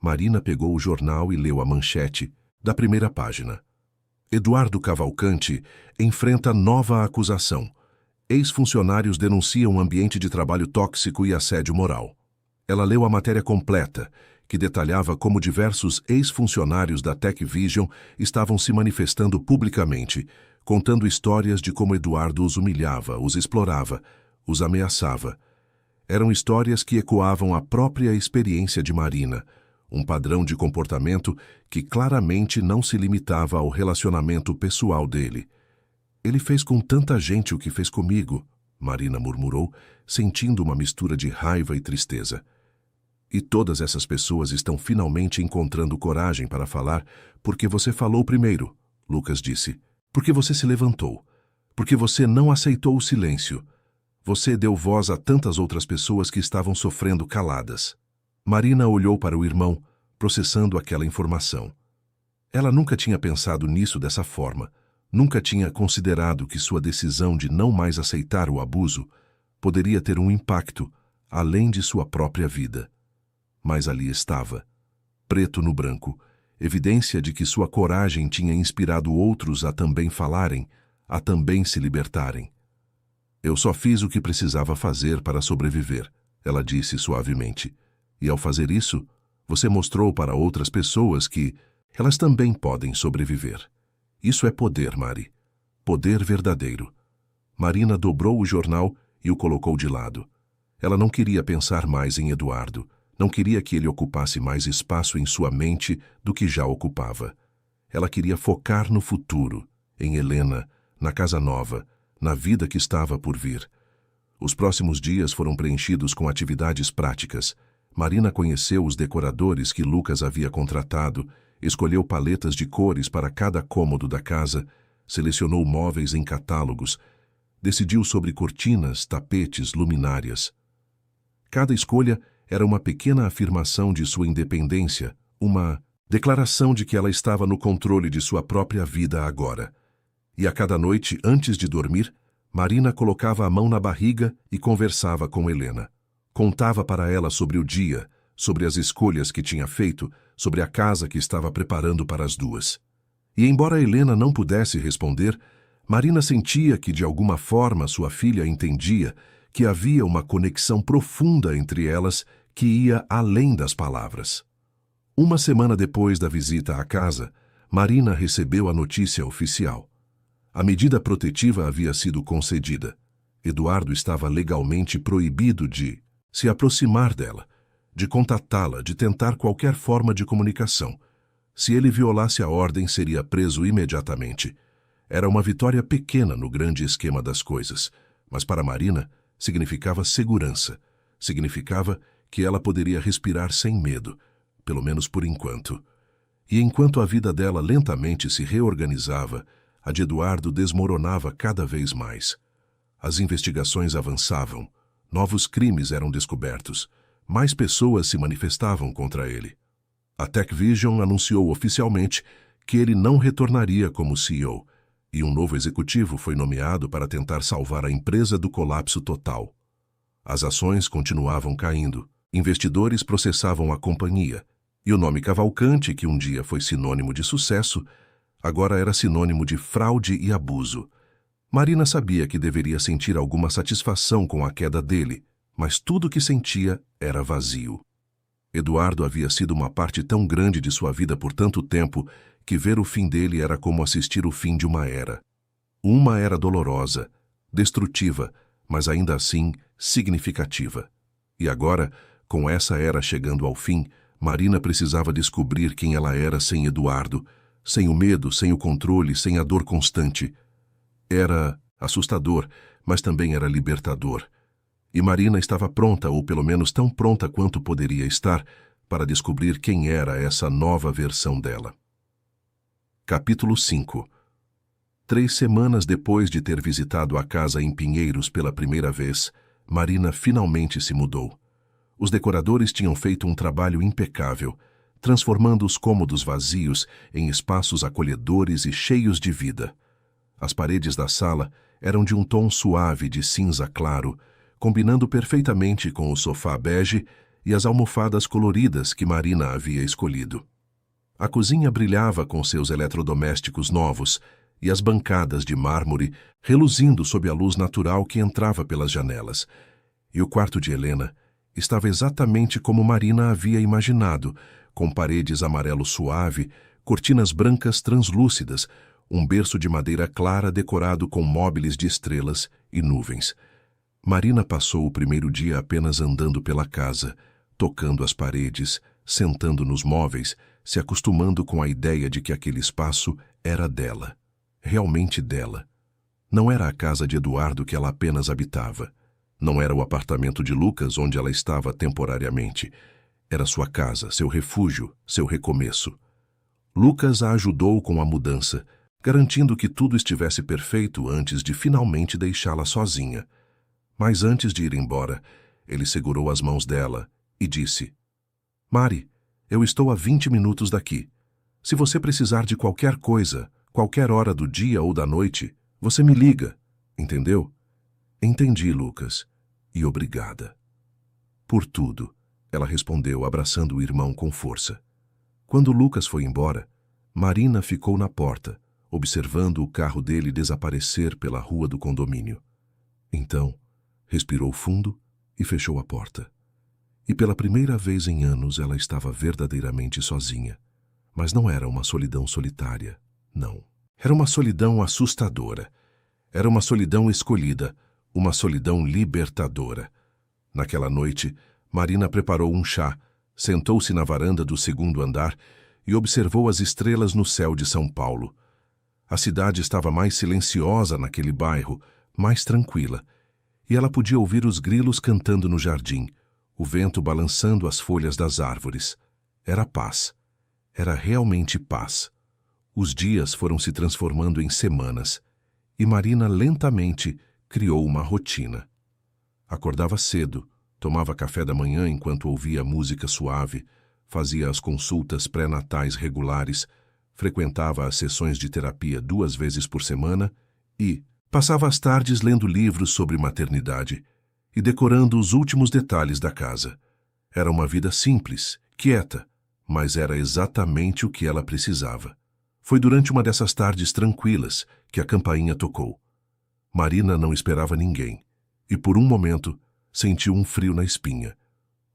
Marina pegou o jornal e leu a manchete, da primeira página. Eduardo Cavalcante enfrenta nova acusação. Ex-funcionários denunciam ambiente de trabalho tóxico e assédio moral. Ela leu a matéria completa, que detalhava como diversos ex-funcionários da TechVision estavam se manifestando publicamente, contando histórias de como Eduardo os humilhava, os explorava, os ameaçava. Eram histórias que ecoavam a própria experiência de Marina, um padrão de comportamento que claramente não se limitava ao relacionamento pessoal dele. Ele fez com tanta gente o que fez comigo, Marina murmurou, sentindo uma mistura de raiva e tristeza. E todas essas pessoas estão finalmente encontrando coragem para falar porque você falou primeiro, Lucas disse. Porque você se levantou. Porque você não aceitou o silêncio. Você deu voz a tantas outras pessoas que estavam sofrendo caladas. Marina olhou para o irmão, processando aquela informação. Ela nunca tinha pensado nisso dessa forma, nunca tinha considerado que sua decisão de não mais aceitar o abuso poderia ter um impacto além de sua própria vida. Mas ali estava, preto no branco, evidência de que sua coragem tinha inspirado outros a também falarem, a também se libertarem. Eu só fiz o que precisava fazer para sobreviver, ela disse suavemente. E ao fazer isso, você mostrou para outras pessoas que elas também podem sobreviver. Isso é poder, Mari. Poder verdadeiro. Marina dobrou o jornal e o colocou de lado. Ela não queria pensar mais em Eduardo. Não queria que ele ocupasse mais espaço em sua mente do que já ocupava. Ela queria focar no futuro, em Helena, na casa nova, na vida que estava por vir. Os próximos dias foram preenchidos com atividades práticas. Marina conheceu os decoradores que Lucas havia contratado, escolheu paletas de cores para cada cômodo da casa, selecionou móveis em catálogos, decidiu sobre cortinas, tapetes, luminárias. Cada escolha era uma pequena afirmação de sua independência, uma declaração de que ela estava no controle de sua própria vida agora. E a cada noite, antes de dormir, Marina colocava a mão na barriga e conversava com Helena. Contava para ela sobre o dia, sobre as escolhas que tinha feito, sobre a casa que estava preparando para as duas. E embora Helena não pudesse responder, Marina sentia que de alguma forma sua filha entendia, que havia uma conexão profunda entre elas que ia além das palavras. Uma semana depois da visita à casa, Marina recebeu a notícia oficial. A medida protetiva havia sido concedida. Eduardo estava legalmente proibido de se aproximar dela, de contatá-la, de tentar qualquer forma de comunicação. Se ele violasse a ordem, seria preso imediatamente. Era uma vitória pequena no grande esquema das coisas, mas para Marina significava segurança. Significava que ela poderia respirar sem medo, pelo menos por enquanto. E enquanto a vida dela lentamente se reorganizava, a de Eduardo desmoronava cada vez mais. As investigações avançavam, novos crimes eram descobertos, mais pessoas se manifestavam contra ele. A TechVision anunciou oficialmente que ele não retornaria como CEO, e um novo executivo foi nomeado para tentar salvar a empresa do colapso total. As ações continuavam caindo, investidores processavam a companhia, e o nome Cavalcante, que um dia foi sinônimo de sucesso, agora era sinônimo de fraude e abuso. Marina sabia que deveria sentir alguma satisfação com a queda dele, mas tudo o que sentia era vazio. Eduardo havia sido uma parte tão grande de sua vida por tanto tempo que ver o fim dele era como assistir o fim de uma era. Uma era dolorosa, destrutiva, mas ainda assim significativa. E agora, com essa era chegando ao fim, Marina precisava descobrir quem ela era sem Eduardo, sem o medo, sem o controle, sem a dor constante. Era assustador, mas também era libertador. E Marina estava pronta, ou pelo menos tão pronta quanto poderia estar, para descobrir quem era essa nova versão dela. Capítulo 5. 3 semanas depois de ter visitado a casa em Pinheiros pela primeira vez, Marina finalmente se mudou. Os decoradores tinham feito um trabalho impecável, transformando os cômodos vazios em espaços acolhedores e cheios de vida. As paredes da sala eram de um tom suave de cinza claro, combinando perfeitamente com o sofá bege e as almofadas coloridas que Marina havia escolhido. A cozinha brilhava com seus eletrodomésticos novos e as bancadas de mármore reluzindo sob a luz natural que entrava pelas janelas. E o quarto de Helena estava exatamente como Marina havia imaginado, com paredes amarelo suave, cortinas brancas translúcidas, um berço de madeira clara decorado com móveis de estrelas e nuvens. Marina passou o primeiro dia apenas andando pela casa, tocando as paredes, sentando nos móveis, se acostumando com a ideia de que aquele espaço era dela, realmente dela. Não era a casa de Eduardo que ela apenas habitava. Não era o apartamento de Lucas onde ela estava temporariamente. Era sua casa, seu refúgio, seu recomeço. Lucas a ajudou com a mudança, garantindo que tudo estivesse perfeito antes de finalmente deixá-la sozinha. Mas antes de ir embora, ele segurou as mãos dela e disse: "Mari, eu estou a 20 minutos daqui. Se você precisar de qualquer coisa, qualquer hora do dia ou da noite, você me liga, entendeu?" "Entendi, Lucas, e obrigada." "Por tudo," ela respondeu, abraçando o irmão com força. Quando Lucas foi embora, Marina ficou na porta, observando o carro dele desaparecer pela rua do condomínio. Então, respirou fundo e fechou a porta. E pela primeira vez em anos ela estava verdadeiramente sozinha. Mas não era uma solidão solitária, não. Era uma solidão assustadora. Era uma solidão escolhida, uma solidão libertadora. Naquela noite, Marina preparou um chá, sentou-se na varanda do segundo andar e observou as estrelas no céu de São Paulo. A cidade estava mais silenciosa naquele bairro, mais tranquila, e ela podia ouvir os grilos cantando no jardim, o vento balançando as folhas das árvores. Era paz. Era realmente paz. Os dias foram se transformando em semanas, e Marina lentamente criou uma rotina. Acordava cedo, tomava café da manhã enquanto ouvia música suave, fazia as consultas pré-natais regulares, frequentava as sessões de terapia 2 vezes por semana e passava as tardes lendo livros sobre maternidade e decorando os últimos detalhes da casa. Era uma vida simples, quieta, mas era exatamente o que ela precisava. Foi durante uma dessas tardes tranquilas que a campainha tocou. Marina não esperava ninguém. e por um momento sentiu um frio na espinha.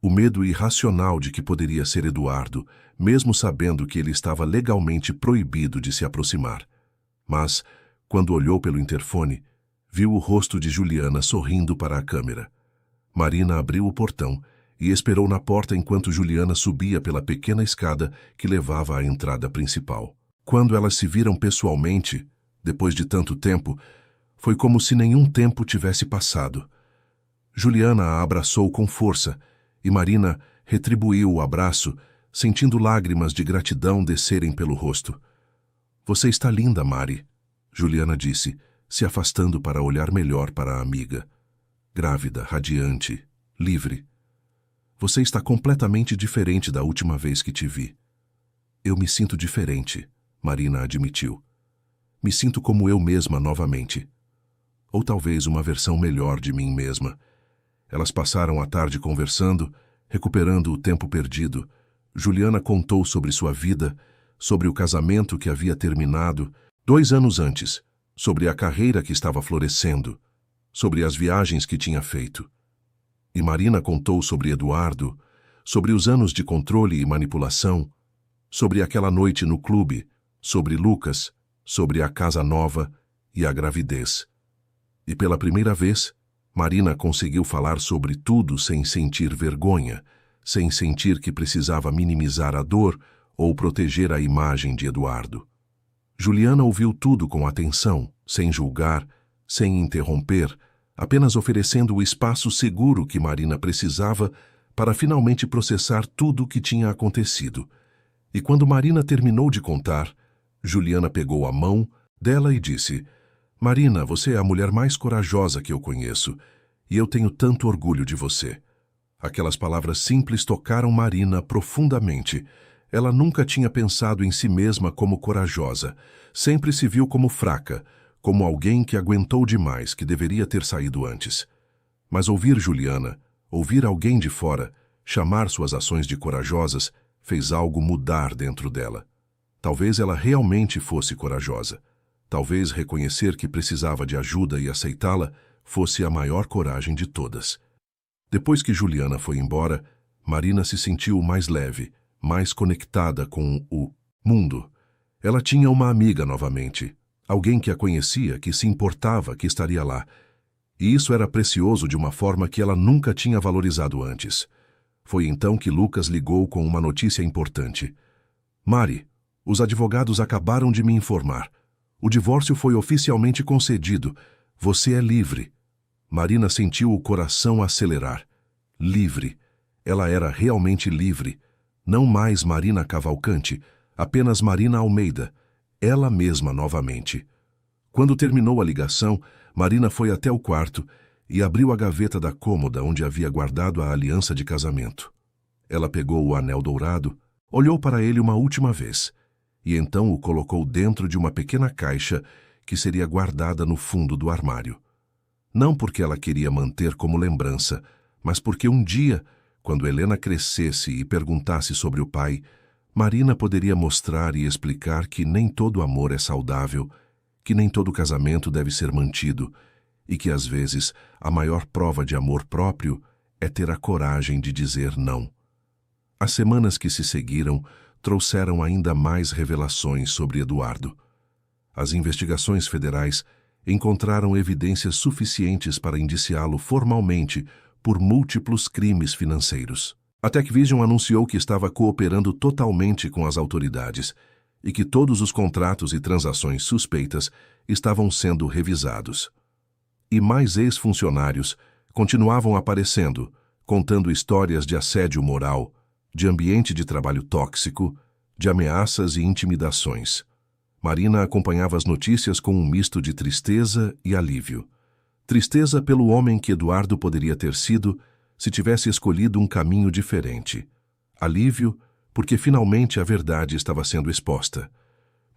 O medo irracional de que poderia ser Eduardo, mesmo sabendo que ele estava legalmente proibido de se aproximar. Mas, quando olhou pelo interfone, viu o rosto de Juliana sorrindo para a câmera. Marina abriu o portão e esperou na porta enquanto Juliana subia pela pequena escada que levava à entrada principal. Quando elas se viram pessoalmente, depois de tanto tempo, foi como se nenhum tempo tivesse passado. Juliana a abraçou com força e Marina retribuiu o abraço, sentindo lágrimas de gratidão descerem pelo rosto. "Você está linda, Mari", Juliana disse, se afastando para olhar melhor para a amiga. Grávida, radiante, livre. "Você está completamente diferente da última vez que te vi." "Eu me sinto diferente", Marina admitiu. "Me sinto como eu mesma novamente. Ou talvez uma versão melhor de mim mesma." Elas passaram a tarde conversando, recuperando o tempo perdido. Juliana contou sobre sua vida, sobre o casamento que havia terminado 2 anos antes, sobre a carreira que estava florescendo, sobre as viagens que tinha feito. E Marina contou sobre Eduardo, sobre os anos de controle e manipulação, sobre aquela noite no clube, sobre Lucas, sobre a casa nova e a gravidez. E pela primeira vez, Marina conseguiu falar sobre tudo sem sentir vergonha, sem sentir que precisava minimizar a dor ou proteger a imagem de Eduardo. Juliana ouviu tudo com atenção, sem julgar, sem interromper, apenas oferecendo o espaço seguro que Marina precisava para finalmente processar tudo o que tinha acontecido. E quando Marina terminou de contar, Juliana pegou a mão dela e disse: "Marina, você é a mulher mais corajosa que eu conheço, e eu tenho tanto orgulho de você." Aquelas palavras simples tocaram Marina profundamente. Ela nunca tinha pensado em si mesma como corajosa. Sempre se viu como fraca, como alguém que aguentou demais, que deveria ter saído antes. Mas ouvir Juliana, ouvir alguém de fora, chamar suas ações de corajosas, fez algo mudar dentro dela. Talvez ela realmente fosse corajosa. Talvez reconhecer que precisava de ajuda e aceitá-la fosse a maior coragem de todas. Depois que Juliana foi embora, Marina se sentiu mais leve, mais conectada com o mundo. Ela tinha uma amiga novamente, alguém que a conhecia, que se importava, que estaria lá. E isso era precioso de uma forma que ela nunca tinha valorizado antes. Foi então que Lucas ligou com uma notícia importante. "Mari, os advogados acabaram de me informar. O divórcio foi oficialmente concedido. Você é livre." Marina sentiu o coração acelerar. Livre. Ela era realmente livre. Não mais Marina Cavalcante, apenas Marina Almeida. Ela mesma novamente. Quando terminou a ligação, Marina foi até o quarto e abriu a gaveta da cômoda onde havia guardado a aliança de casamento. Ela pegou o anel dourado, olhou para ele uma última vez e então o colocou dentro de uma pequena caixa que seria guardada no fundo do armário. Não porque ela queria manter como lembrança, mas porque um dia, quando Helena crescesse e perguntasse sobre o pai, Marina poderia mostrar e explicar que nem todo amor é saudável, que nem todo casamento deve ser mantido e que, às vezes, a maior prova de amor próprio é ter a coragem de dizer não. As semanas que se seguiram trouxeram ainda mais revelações sobre Eduardo. As investigações federais encontraram evidências suficientes para indiciá-lo formalmente por múltiplos crimes financeiros. A Tecvision anunciou que estava cooperando totalmente com as autoridades e que todos os contratos e transações suspeitas estavam sendo revisados. E mais ex-funcionários continuavam aparecendo, contando histórias de assédio moral, de ambiente de trabalho tóxico, de ameaças e intimidações. Marina acompanhava as notícias com um misto de tristeza e alívio. Tristeza pelo homem que Eduardo poderia ter sido se tivesse escolhido um caminho diferente. Alívio porque finalmente a verdade estava sendo exposta.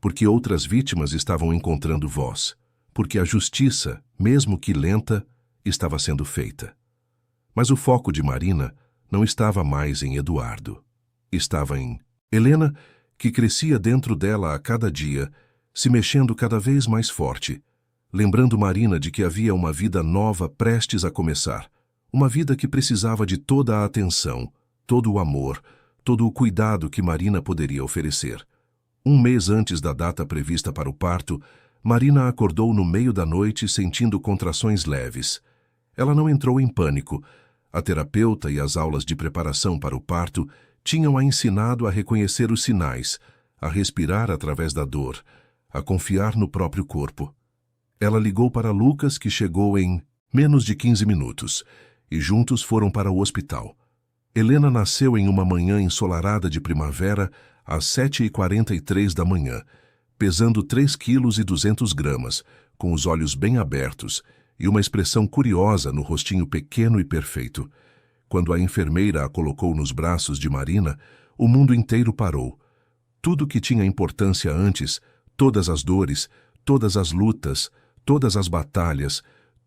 Porque outras vítimas estavam encontrando voz. Porque a justiça, mesmo que lenta, estava sendo feita. Mas o foco de Marina não estava mais em Eduardo. Estava em Helena, que crescia dentro dela a cada dia, se mexendo cada vez mais forte, lembrando Marina de que havia uma vida nova prestes a começar, uma vida que precisava de toda a atenção, todo o amor, todo o cuidado que Marina poderia oferecer. Um mês antes da data prevista para o parto, Marina acordou no meio da noite sentindo contrações leves. Ela não entrou em pânico. A terapeuta e as aulas de preparação para o parto tinham-a ensinado a reconhecer os sinais, a respirar através da dor, a confiar no próprio corpo. Ela ligou para Lucas, que chegou em menos de 15 minutos, e juntos foram para o hospital. Helena nasceu em uma manhã ensolarada de primavera, às 7h43 da manhã, pesando 3,2 kg, com os olhos bem abertos e uma expressão curiosa no rostinho pequeno e perfeito. Quando a enfermeira a colocou nos braços de Marina, o mundo inteiro parou. Tudo que tinha importância antes, todas as dores, todas as lutas, todas as batalhas,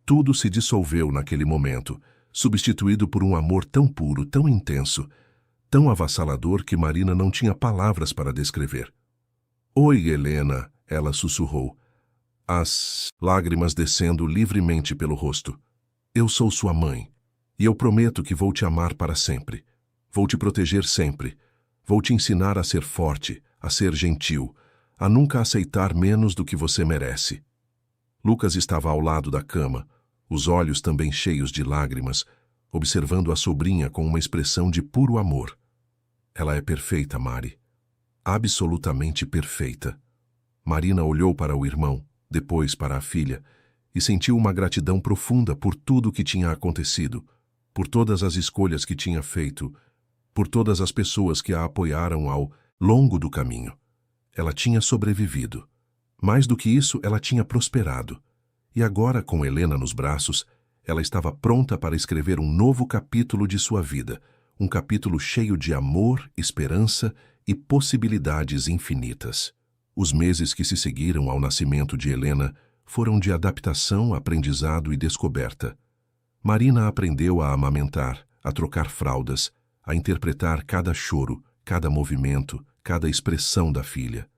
tudo se dissolveu naquele momento, substituído por um amor tão puro, tão intenso, tão avassalador que Marina não tinha palavras para descrever. "Oi, Helena", ela sussurrou, as lágrimas descendo livremente pelo rosto. "Eu sou sua mãe, e eu prometo que vou te amar para sempre. Vou te proteger sempre. Vou te ensinar a ser forte, a ser gentil, a nunca aceitar menos do que você merece." Lucas estava ao lado da cama, os olhos também cheios de lágrimas, observando a sobrinha com uma expressão de puro amor. "Ela é perfeita, Mari. Absolutamente perfeita." Marina olhou para o irmão, depois para a filha, e sentiu uma gratidão profunda por tudo o que tinha acontecido, por todas as escolhas que tinha feito, por todas as pessoas que a apoiaram ao longo do caminho. Ela tinha sobrevivido. Mais do que isso, ela tinha prosperado. E agora, com Helena nos braços, ela estava pronta para escrever um novo capítulo de sua vida, um capítulo cheio de amor, esperança e possibilidades infinitas. Os meses que se seguiram ao nascimento de Helena foram de adaptação, aprendizado e descoberta. Marina aprendeu a amamentar, a trocar fraldas, a interpretar cada choro, cada movimento, cada expressão da filha.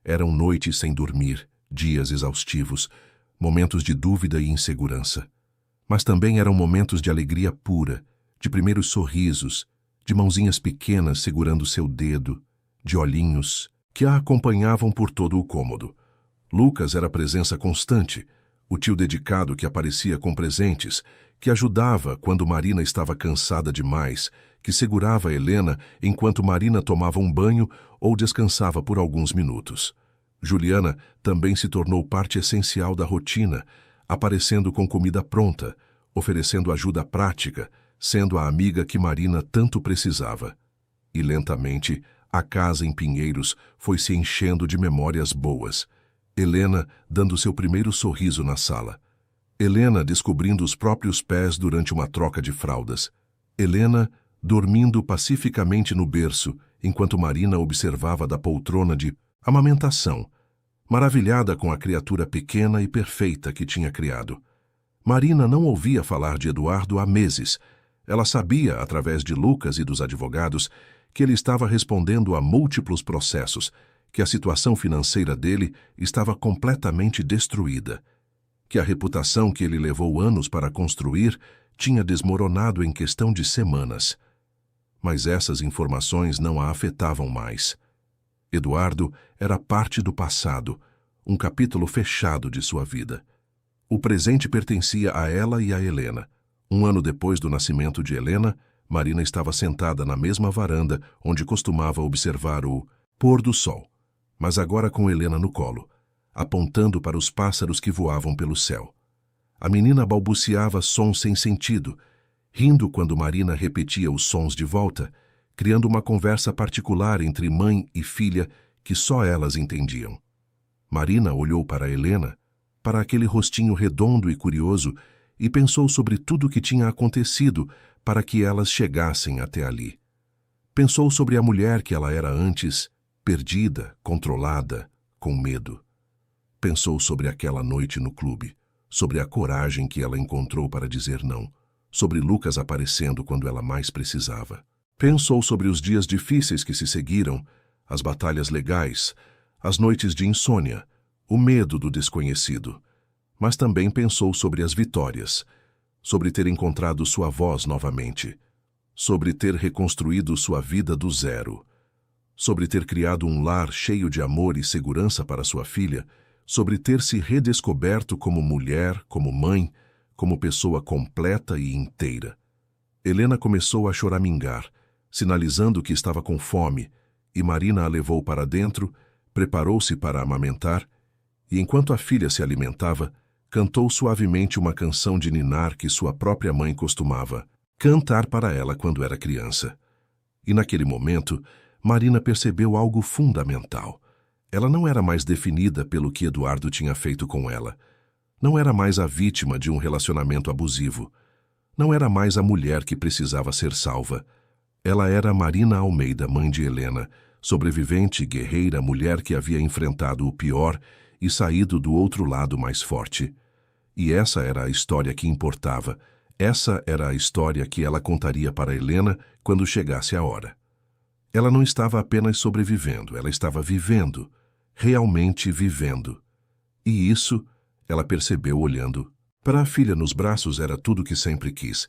Eram noites sem dormir, dias exaustivos, momentos de dúvida e insegurança. Mas também eram momentos de alegria pura, de primeiros sorrisos, de mãozinhas pequenas segurando seu dedo, de olhinhos que a acompanhavam por todo o cômodo. Lucas era presença constante, o tio dedicado que aparecia com presentes, que ajudava quando Marina estava cansada demais, que segurava Helena enquanto Marina tomava um banho ou descansava por alguns minutos. Juliana também se tornou parte essencial da rotina, aparecendo com comida pronta, oferecendo ajuda prática, sendo a amiga que Marina tanto precisava. E lentamente, a casa em Pinheiros foi se enchendo de memórias boas. Helena dando seu primeiro sorriso na sala. Helena descobrindo os próprios pés durante uma troca de fraldas. Helena dormindo pacificamente no berço, enquanto Marina observava da poltrona de amamentação, maravilhada com a criatura pequena e perfeita que tinha criado. Marina não ouvia falar de Eduardo há meses. Ela sabia, através de Lucas e dos advogados, que ele estava respondendo a múltiplos processos, que a situação financeira dele estava completamente destruída, que a reputação que ele levou anos para construir tinha desmoronado em questão de semanas. Mas essas informações não a afetavam mais. Eduardo era parte do passado, um capítulo fechado de sua vida. O presente pertencia a ela e a Helena. Um ano depois do nascimento de Helena, Marina estava sentada na mesma varanda onde costumava observar o pôr do sol, mas agora com Helena no colo, apontando para os pássaros que voavam pelo céu. A menina balbuciava sons sem sentido, rindo quando Marina repetia os sons de volta, criando uma conversa particular entre mãe e filha que só elas entendiam. Marina olhou para Helena, para aquele rostinho redondo e curioso, e pensou sobre tudo o que tinha acontecido para que elas chegassem até ali. Pensou sobre a mulher que ela era antes, perdida, controlada, com medo. Pensou sobre aquela noite no clube, sobre a coragem que ela encontrou para dizer não, sobre Lucas aparecendo quando ela mais precisava. Pensou sobre os dias difíceis que se seguiram, as batalhas legais, as noites de insônia, o medo do desconhecido. mas também pensou sobre as vitórias, sobre ter encontrado sua voz novamente, sobre ter reconstruído sua vida do zero, sobre ter criado um lar cheio de amor e segurança para sua filha, sobre ter se redescoberto como mulher, como mãe, como pessoa completa e inteira. Helena começou a choramingar, sinalizando que estava com fome, e Marina a levou para dentro, preparou-se para amamentar, e enquanto a filha se alimentava, cantou suavemente uma canção de ninar que sua própria mãe costumava cantar para ela quando era criança. E naquele momento, Marina percebeu algo fundamental. Ela não era mais definida pelo que Eduardo tinha feito com ela. Não era mais a vítima de um relacionamento abusivo. Não era mais a mulher que precisava ser salva. Ela era Marina Almeida, mãe de Helena, sobrevivente, guerreira, mulher que havia enfrentado o pior e saído do outro lado mais forte. E essa era a história que importava. Essa era a história que ela contaria para Helena quando chegasse a hora. Ela não estava apenas sobrevivendo, ela estava vivendo, realmente vivendo. E isso ela percebeu olhando. Para a filha nos braços era tudo o que sempre quis.